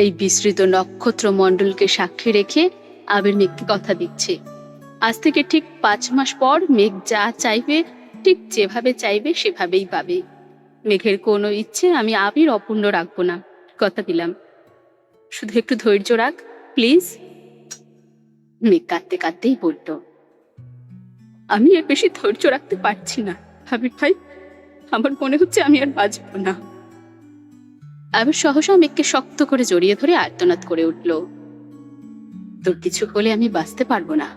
এই বিস্তৃত নক্ষত্র মণ্ডলকে সাক্ষী রেখে আবির মেঘকে কথা দিচ্ছে, আজ থেকে ঠিক 5 মাস পর মেঘ যা চাইবে, ঠিক যেভাবে চাইবে সেভাবেই পাবে। মেঘের কোনো ইচ্ছে আমি আবির অপূর্ণ রাখবো না, কথা দিলাম। শুধু একটু ধৈর্য রাখ প্লিজ। মেঘ কাঁদতে কাঁদতেই বলল, আমি এর বেশি ধৈর্য রাখতে পারছি না আবির ভাই, আমার মনে হচ্ছে আমি আর বাঁচবো না। আবির সহসা মেঘকে শক্ত করে জড়িয়ে ধরে আর্তনাদ করে উঠল, তোর কিছু হলে আমি বাঁচতে পারবো না।